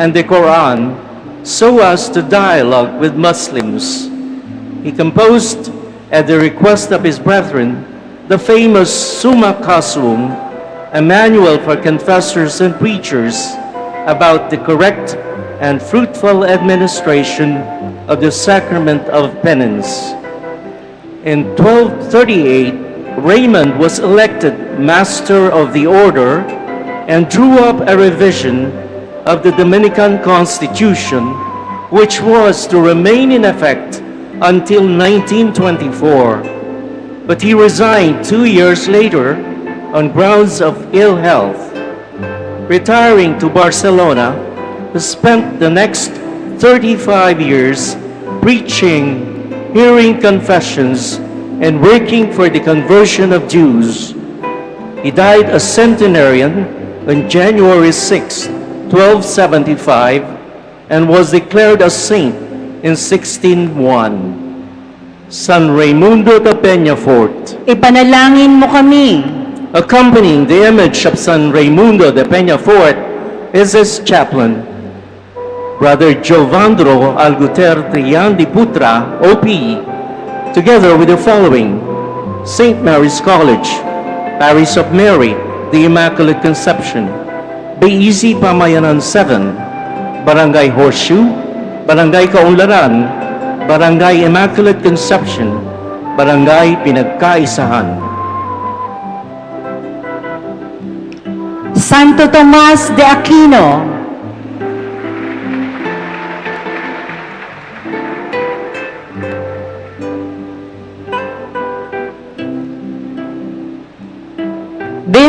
and the Quran so as to dialogue with Muslims. He composed, at the request of his brethren, the famous Summa Casuum, a manual for confessors and preachers about the correct and fruitful administration of the sacrament of penance. In 1238, Raymond was elected Master of the Order and drew up a revision of the Dominican Constitution, which was to remain in effect until 1924. But he resigned 2 years later on grounds of ill health. Retiring to Barcelona, he spent the next 35 years preaching, hearing confessions, and working for the conversion of Jews. He died a centenarian on January 6, 1275, and was declared a saint in 1601. San Raymundo de Penafort, Ipanalangin mo kami. accompanying the image of San Raymundo de Penafort is his chaplain, Brother Giovandro Alguter Trian di Putra, OP, together with the following: St. Mary's College, Parish of Mary, the Immaculate Conception, BEC Pamayanan 7, Barangay Horseshoe, Barangay Kaunlaran, Barangay Immaculate Conception, Barangay Pinagkaisahan. Santo Tomas de Aquino,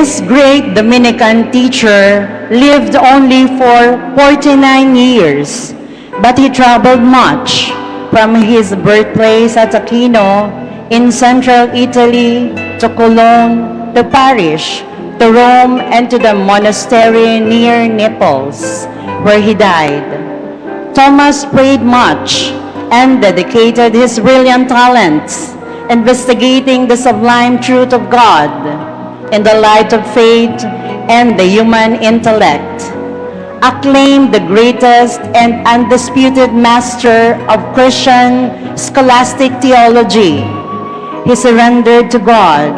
This great Dominican teacher lived only for 49 years, but he traveled much from his birthplace at Aquino in central Italy to Cologne, to Parish, to Rome, and to the monastery near Naples, where he died. Thomas prayed much and dedicated his brilliant talents investigating the sublime truth of God in the light of faith and the human intellect. Acclaimed the greatest and undisputed master of Christian scholastic theology, he surrendered to God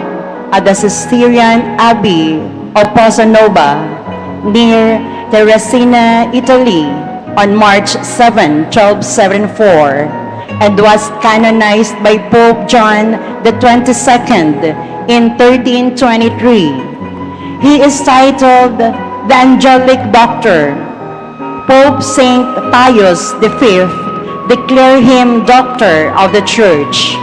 at the Cistercian Abbey of Posanova near Terracina, Italy on March 7, 1274, and was canonized by Pope John the 22nd in 1323. He is titled the Angelic Doctor. Pope Saint Pius V declared him Doctor of the Church.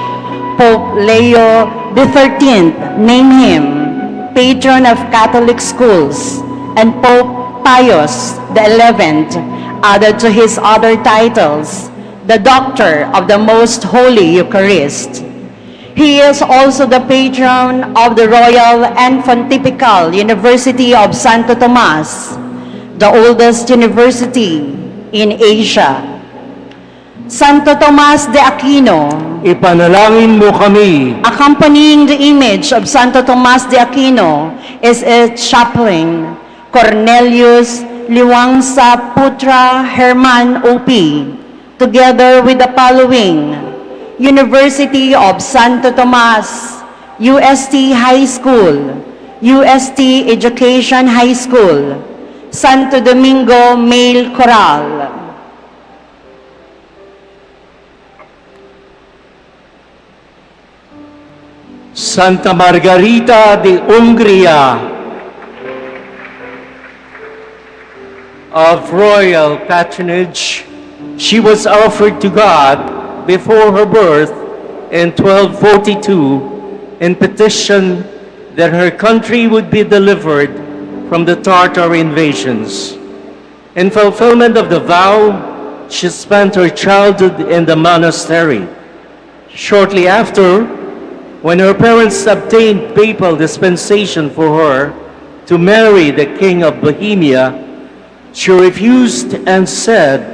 Pope Leo XIII named him Patron of Catholic Schools, and Pope Pius XI added to his other titles the Doctor of the Most Holy Eucharist. He is also the patron of the Royal and Pontifical University of Santo Tomas, the oldest university in Asia. Santo Tomas de Aquino, Ipanalangin mo kami. accompanying the image of Santo Tomas de Aquino is its chaplain, Cornelius Liwangsa Putra Herman OP, together with the following: University of Santo Tomas, UST High School, UST Education High School, Santo Domingo Male Choral. Santa Margarita de Ungria, of royal patronage, she was offered to God before her birth in 1242 in petition that her country would be delivered from the Tartar invasions. In fulfillment of the vow, she spent her childhood in the monastery. Shortly after, when her parents obtained papal dispensation for her to marry the King of Bohemia, she refused and said,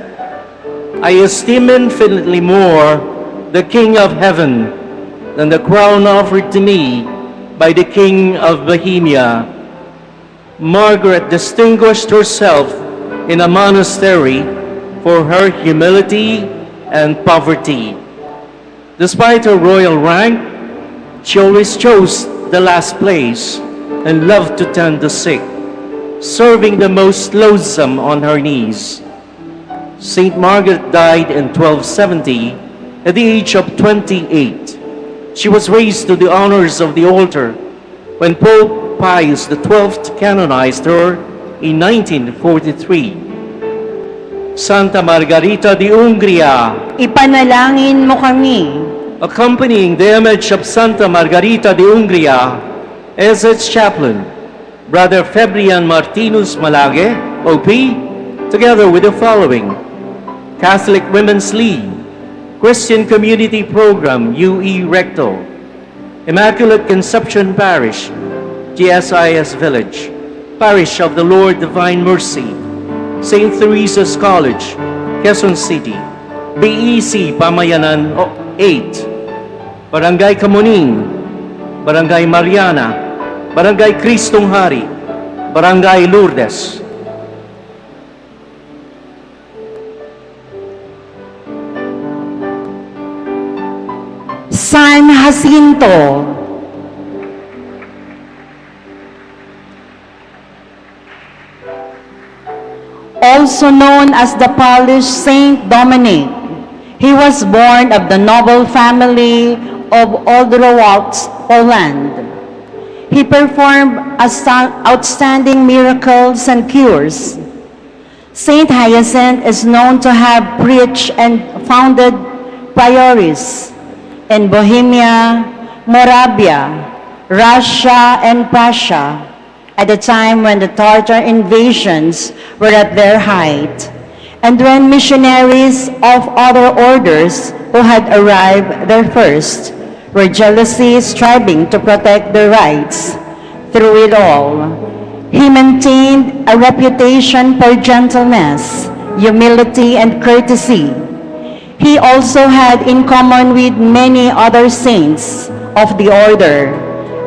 "I esteem infinitely more the King of Heaven than the crown offered to me by the King of Bohemia." Margaret distinguished herself in a monastery for her humility and poverty. Despite her royal rank, she always chose the last place and loved to tend the sick, serving the most loathsome on her knees. Saint Margaret died in 1270 at the age of 28. She was raised to the honors of the altar when Pope Pius XII canonized her in 1943. Santa Margarita de Ungria, Ipanalangin mo kami. accompanying the image of Santa Margarita de Ungria as its chaplain, Brother Febrian Martinus Malage, OP, together with the following: Catholic Women's League, Christian Community Program, UE Recto, Immaculate Conception Parish, GSIS Village, Parish of the Lord Divine Mercy, St. Teresa's College, Quezon City, BEC Pamayanan 8, Barangay Kamuning, Barangay Mariana, Barangay Kristong Hari, Barangay Lourdes. San Jacinto, also known as the Polish Saint Dominic. He was born of the noble family of Odrowalsk, Poland. He performed outstanding miracles and cures. Saint Hyacinth is known to have preached and founded priories in Bohemia, Moravia, Russia, and Prussia. at a time when the Tartar invasions were at their height, and when missionaries of other orders who had arrived there first were jealously striving to protect their rights. Through it all, he maintained a reputation for gentleness, humility, and courtesy. He also had, in common with many other saints of the order,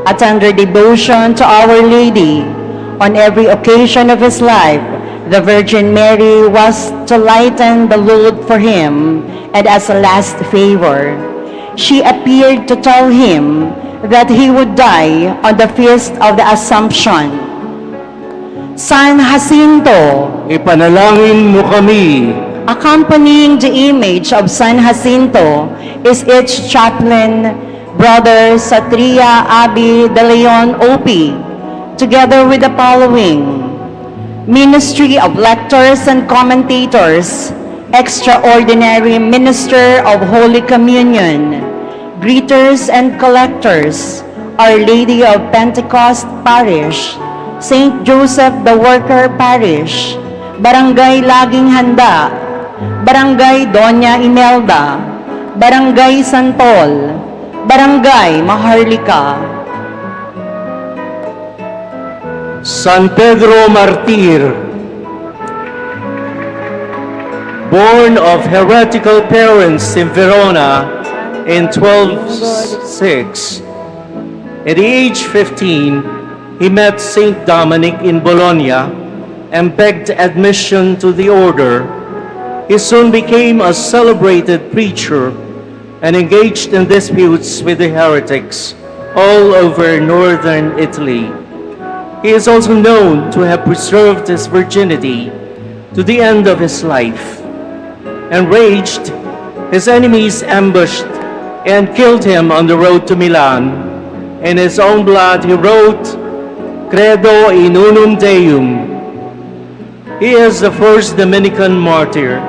a tender devotion to Our Lady. On every occasion of his life, the Virgin Mary was to lighten the load for him, and as a last favor, she appeared to tell him that he would die on the feast of the Assumption. San Jacinto, Ipanalangin mo kami. accompanying the image of San Jacinto is its chaplain, Brother Satria Abi de Leon OP, together with the following: Ministry of Lectors and Commentators, Extraordinary Minister of Holy Communion, Greeters and Collectors, Our Lady of Pentecost Parish, St. Joseph the Worker Parish, Barangay Laging Handa, Barangay Doña Imelda, Barangay Santol, Barangay Maharlika. San Pedro Martir, born of heretical parents in Verona in 1206. At the age 15, he met Saint Dominic in Bologna and begged admission to the order. He soon became a celebrated preacher and engaged in disputes with the heretics all over northern Italy. He is also known to have preserved his virginity to the end of his life. Enraged, his enemies ambushed and killed him on the road to Milan. In his own blood he wrote, Credo in unum Deum. He is the first Dominican martyr.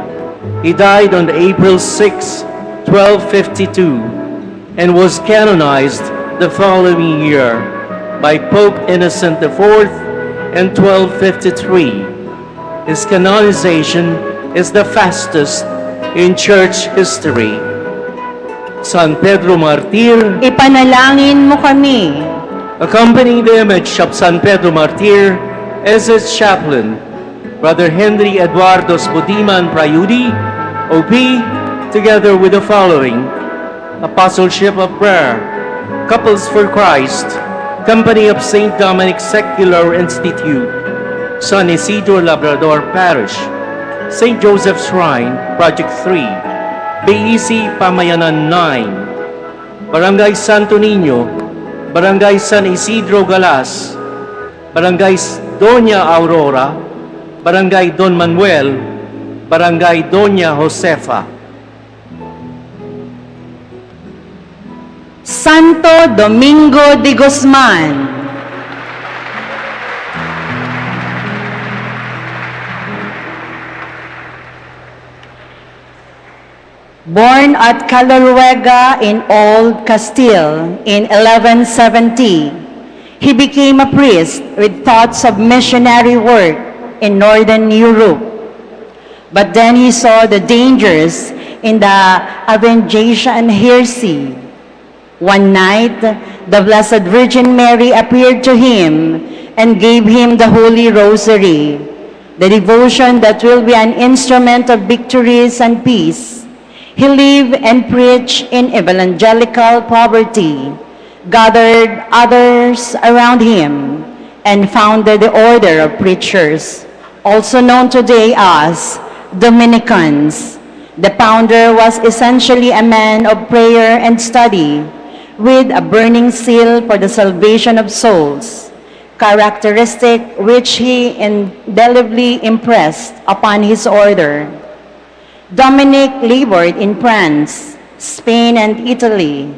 He died on April 6, 1252, and was canonized the following year by Pope Innocent IV in 1253. His canonization is the fastest in church history. San Pedro Martir, Ipanalangin mo kami. accompanying the image of San Pedro Martir as its chaplain, Brother Henry Eduardo Spodiman Prayudi, OP, together with the following: Apostleship of Prayer, Couples for Christ, Company of St. Dominic Secular Institute, San Isidro Labrador Parish, St. Joseph's Shrine, Project 3, BEC Pamayanan 9, Barangay Santo Niño, Barangay San Isidro Galas, Barangay Doña Aurora, Barangay Don Manuel, Barangay Doña Josefa. Santo Domingo de Guzman, born at Calaruega in Old Castile in 1170, he became a priest with thoughts of missionary work in Northern Europe. But then he saw the dangers in the Evangeliation heresy. One night, the Blessed Virgin Mary appeared to him and gave him the Holy Rosary, the devotion that will be an instrument of victories and peace. He lived and preached in evangelical poverty, gathered others around him, and founded the order of preachers, also known today as Dominicans. The founder was essentially a man of prayer and study, with a burning zeal for the salvation of souls, characteristic which he indelibly impressed upon his order. Dominic labored in France, Spain, and Italy,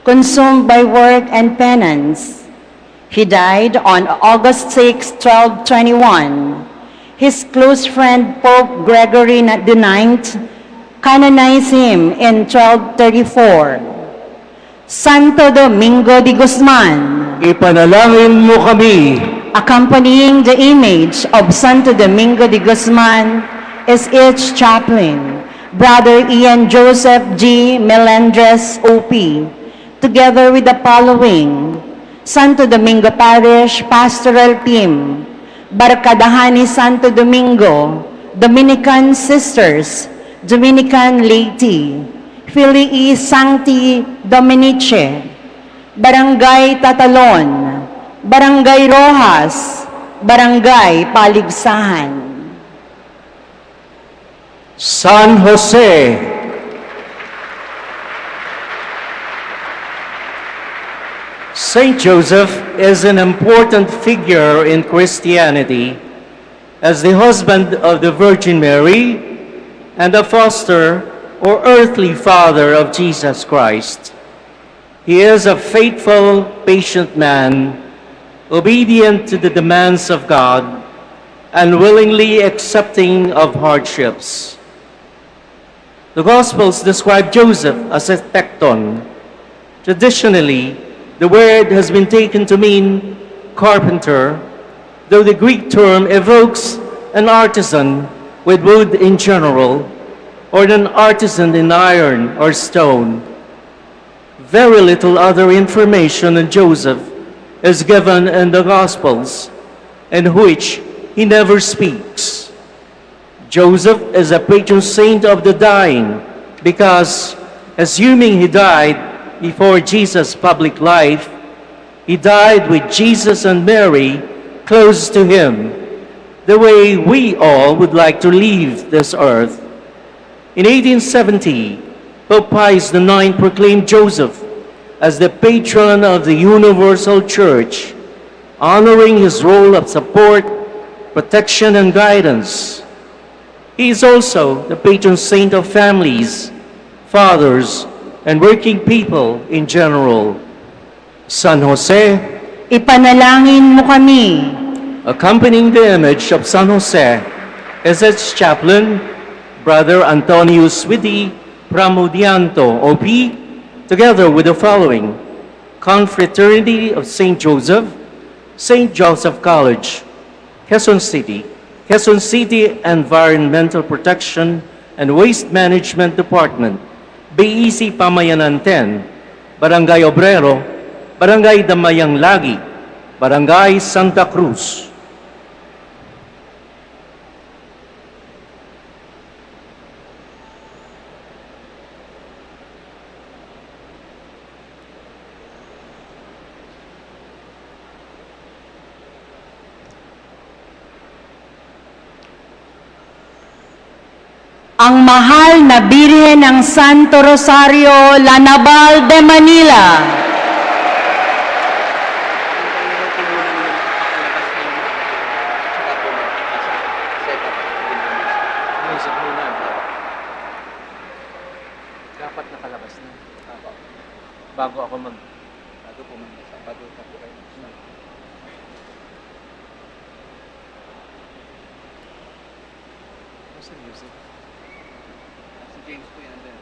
consumed by work and penance. He died on August 6, 1221. His close friend Pope Gregory IX canonized him in 1234. Santo Domingo de Guzman, Ipanalangin mo kami. Accompanying the image of Santo Domingo de Guzman is its chaplain, Brother Ian Joseph G. Melendres, OP, together with the following: Santo Domingo Parish Pastoral Team, Barkadahan ni Santo Domingo, Dominican Sisters, Dominican Laity, Filii Sancti Dominice, Barangay Tatalon, Barangay Rojas, Barangay Paligsahan. San Jose. Saint Joseph is an important figure in Christianity as the husband of the Virgin Mary and the foster or earthly father of Jesus Christ. He is a faithful, patient man, obedient to the demands of God, and willingly accepting of hardships. The Gospels describe Joseph as a tekton. Traditionally, the word has been taken to mean carpenter, though the Greek term evokes an artisan with wood in general, or an artisan in iron or stone. Very little other information on Joseph is given in the Gospels, in which he never speaks. Joseph is a patron saint of the dying because, assuming he died before Jesus' public life, he died with Jesus and Mary close to him, the way we all would like to leave this earth. In 1870, Pope Pius IX proclaimed Joseph as the patron of the universal church, honoring his role of support, protection, and guidance. He is also the patron saint of families, fathers, and working people in general. San Jose, Ipanalangin mo kami. accompanying the image of San Jose is its chaplain, Brother Antonio Swidi Pramudianto, OP, together with the following: Confraternity of St. Joseph, St. Joseph College, Quezon City Environmental Protection and Waste Management Department, BEC Pamayanan 10, Barangay Obrero, Barangay Damayang Lagi, Barangay Santa Cruz. Ang mahal na Birhen ng Santo Rosario, La Naval de Manila. Dapat nakalabas na. Bago ako pumunta sa bago ako kayo. What's the music? Si James po yan din.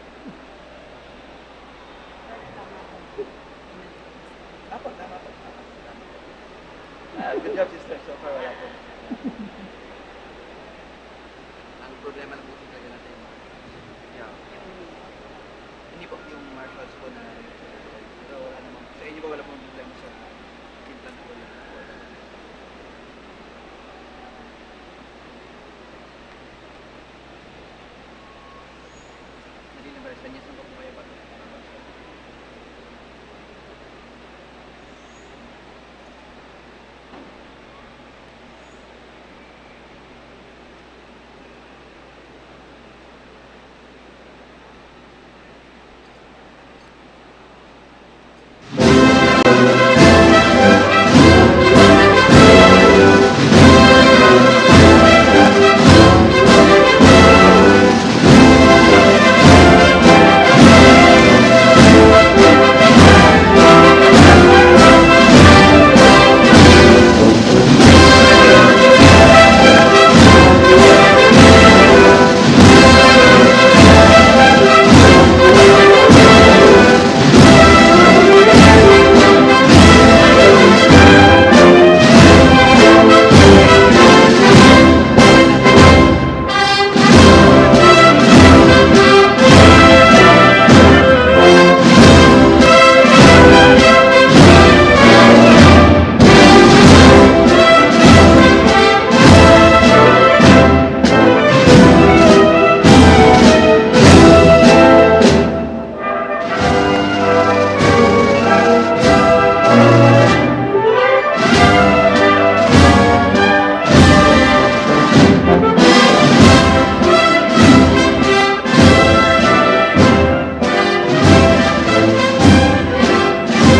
Tama po. Good job, sister. So far, wala po. Ang problema ng music talaga natin. Yeah. Hindi po yung marshals po na pero wala namang. Sa inyo ba wala pong problema sa implant po yun? Hindi na ba? Sa inyo saan po kayo ba?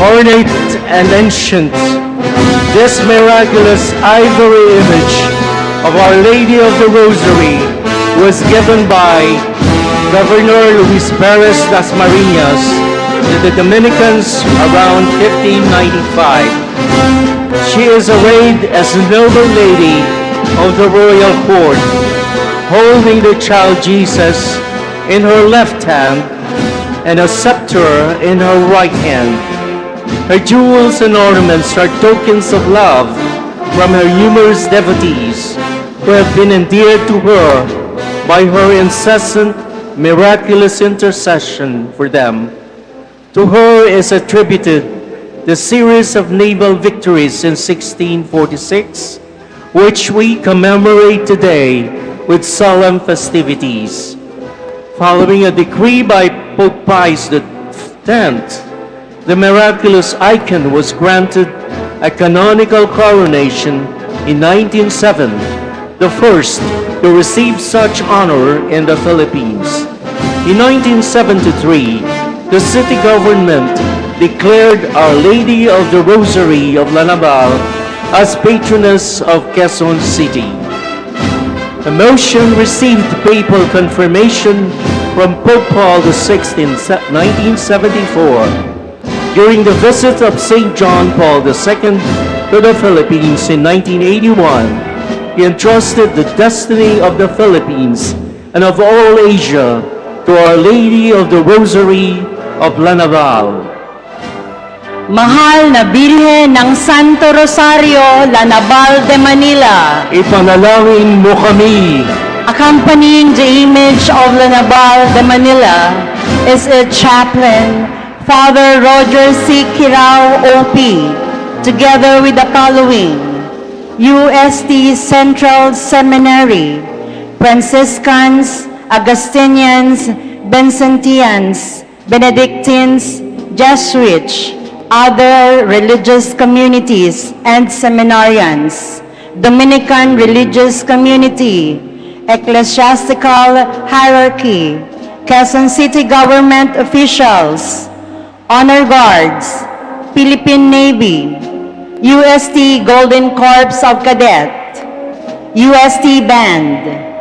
ornate and ancient, this miraculous ivory image of Our Lady of the Rosary was given by Governor Luis Perez das Marinas to the Dominicans around 1595. She is arrayed as a noble lady of the royal court, holding the child Jesus in her left hand and a scepter in her right hand. Her jewels and ornaments are tokens of love from her numerous devotees who have been endeared to her by her incessant miraculous intercession for them. To her is attributed the series of naval victories in 1646, which we commemorate today with solemn festivities. Following a decree by Pope Pius X, the miraculous icon was granted a canonical coronation in 1907, the first to receive such honor in the Philippines. In 1973, the city government declared Our Lady of the Rosary of Naval as patroness of Quezon City. The motion received papal confirmation from Pope Paul VI in 1974 during the visit of St. John Paul II to the Philippines in 1981. He entrusted the destiny of the Philippines and of all Asia to Our Lady of the Rosary of Naval. Mahal na Birhen ng Santo Rosario, Naval de Manila, Ipanalangin mo kami. accompanying the image of Naval de Manila is its chaplain, Father Roger C. Kirao, OP, together with the following: UST Central Seminary, Franciscans, Augustinians, Vincentians, Benedictines, Jesuits, other religious communities and seminarians, Dominican religious community, ecclesiastical hierarchy, Quezon City government officials, honor guards, Philippine Navy, UST Golden Corps of Cadet, UST Band,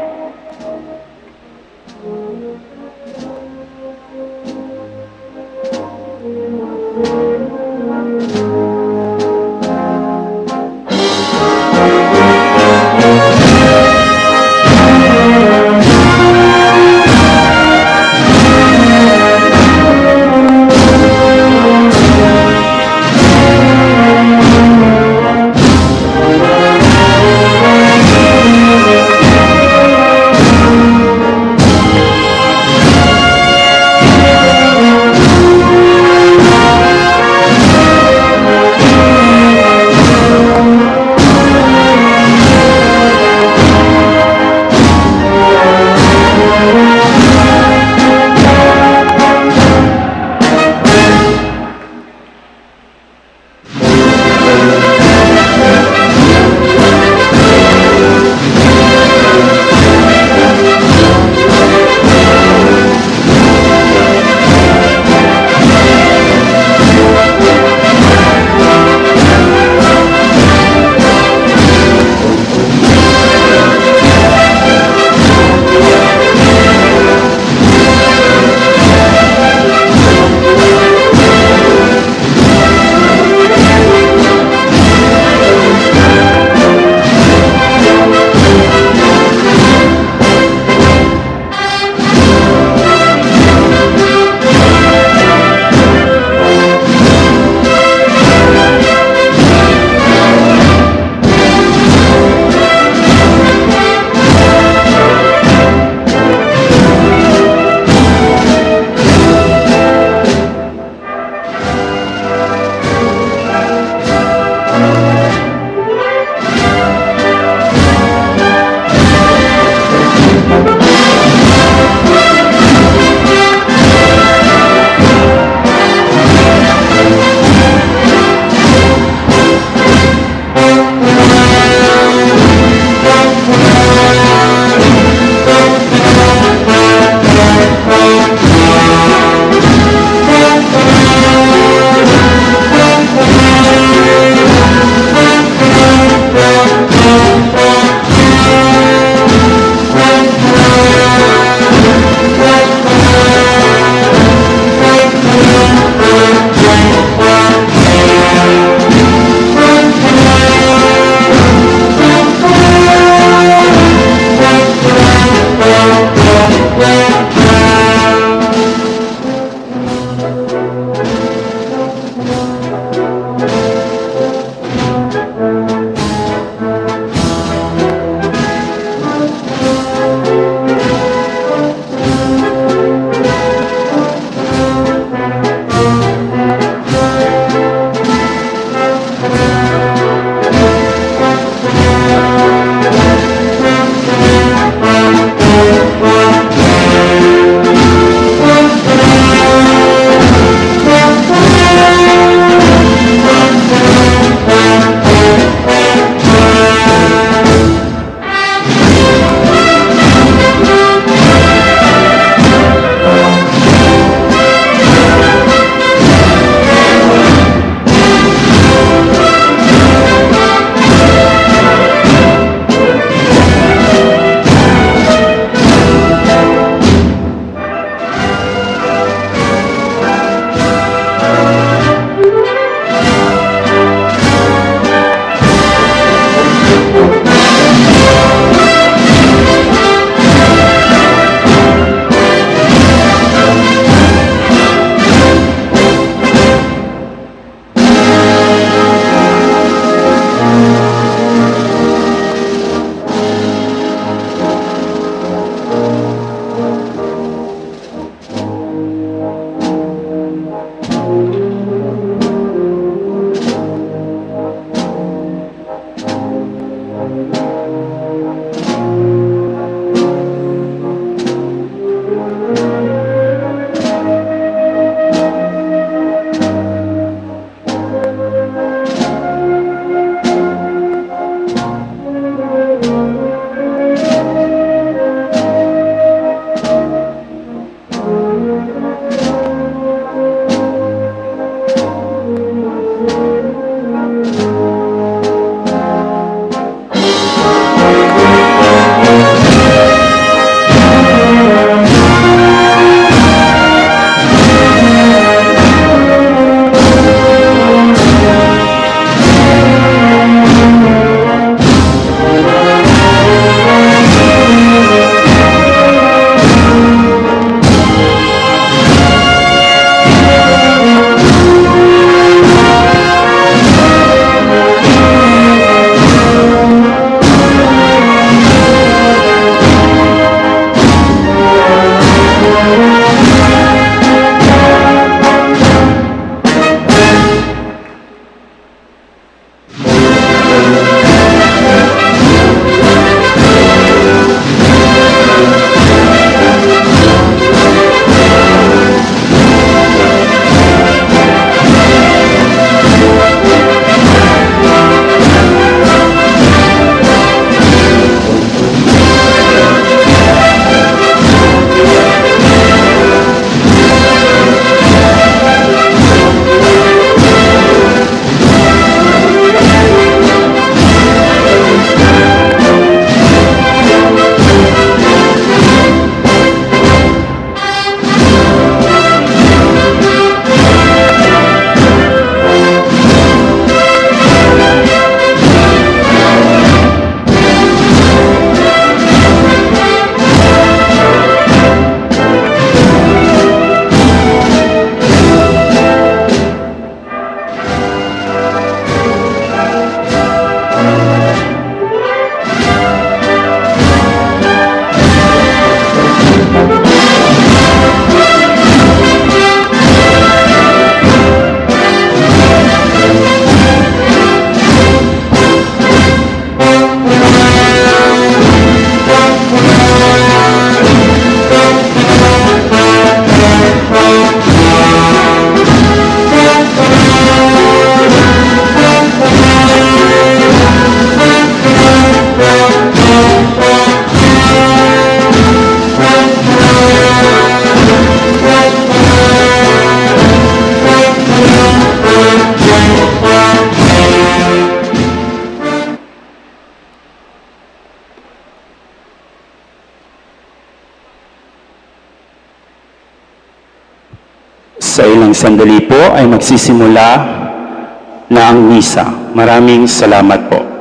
Sa ilang sandali po ay magsisimula na ang misa. Maraming salamat po.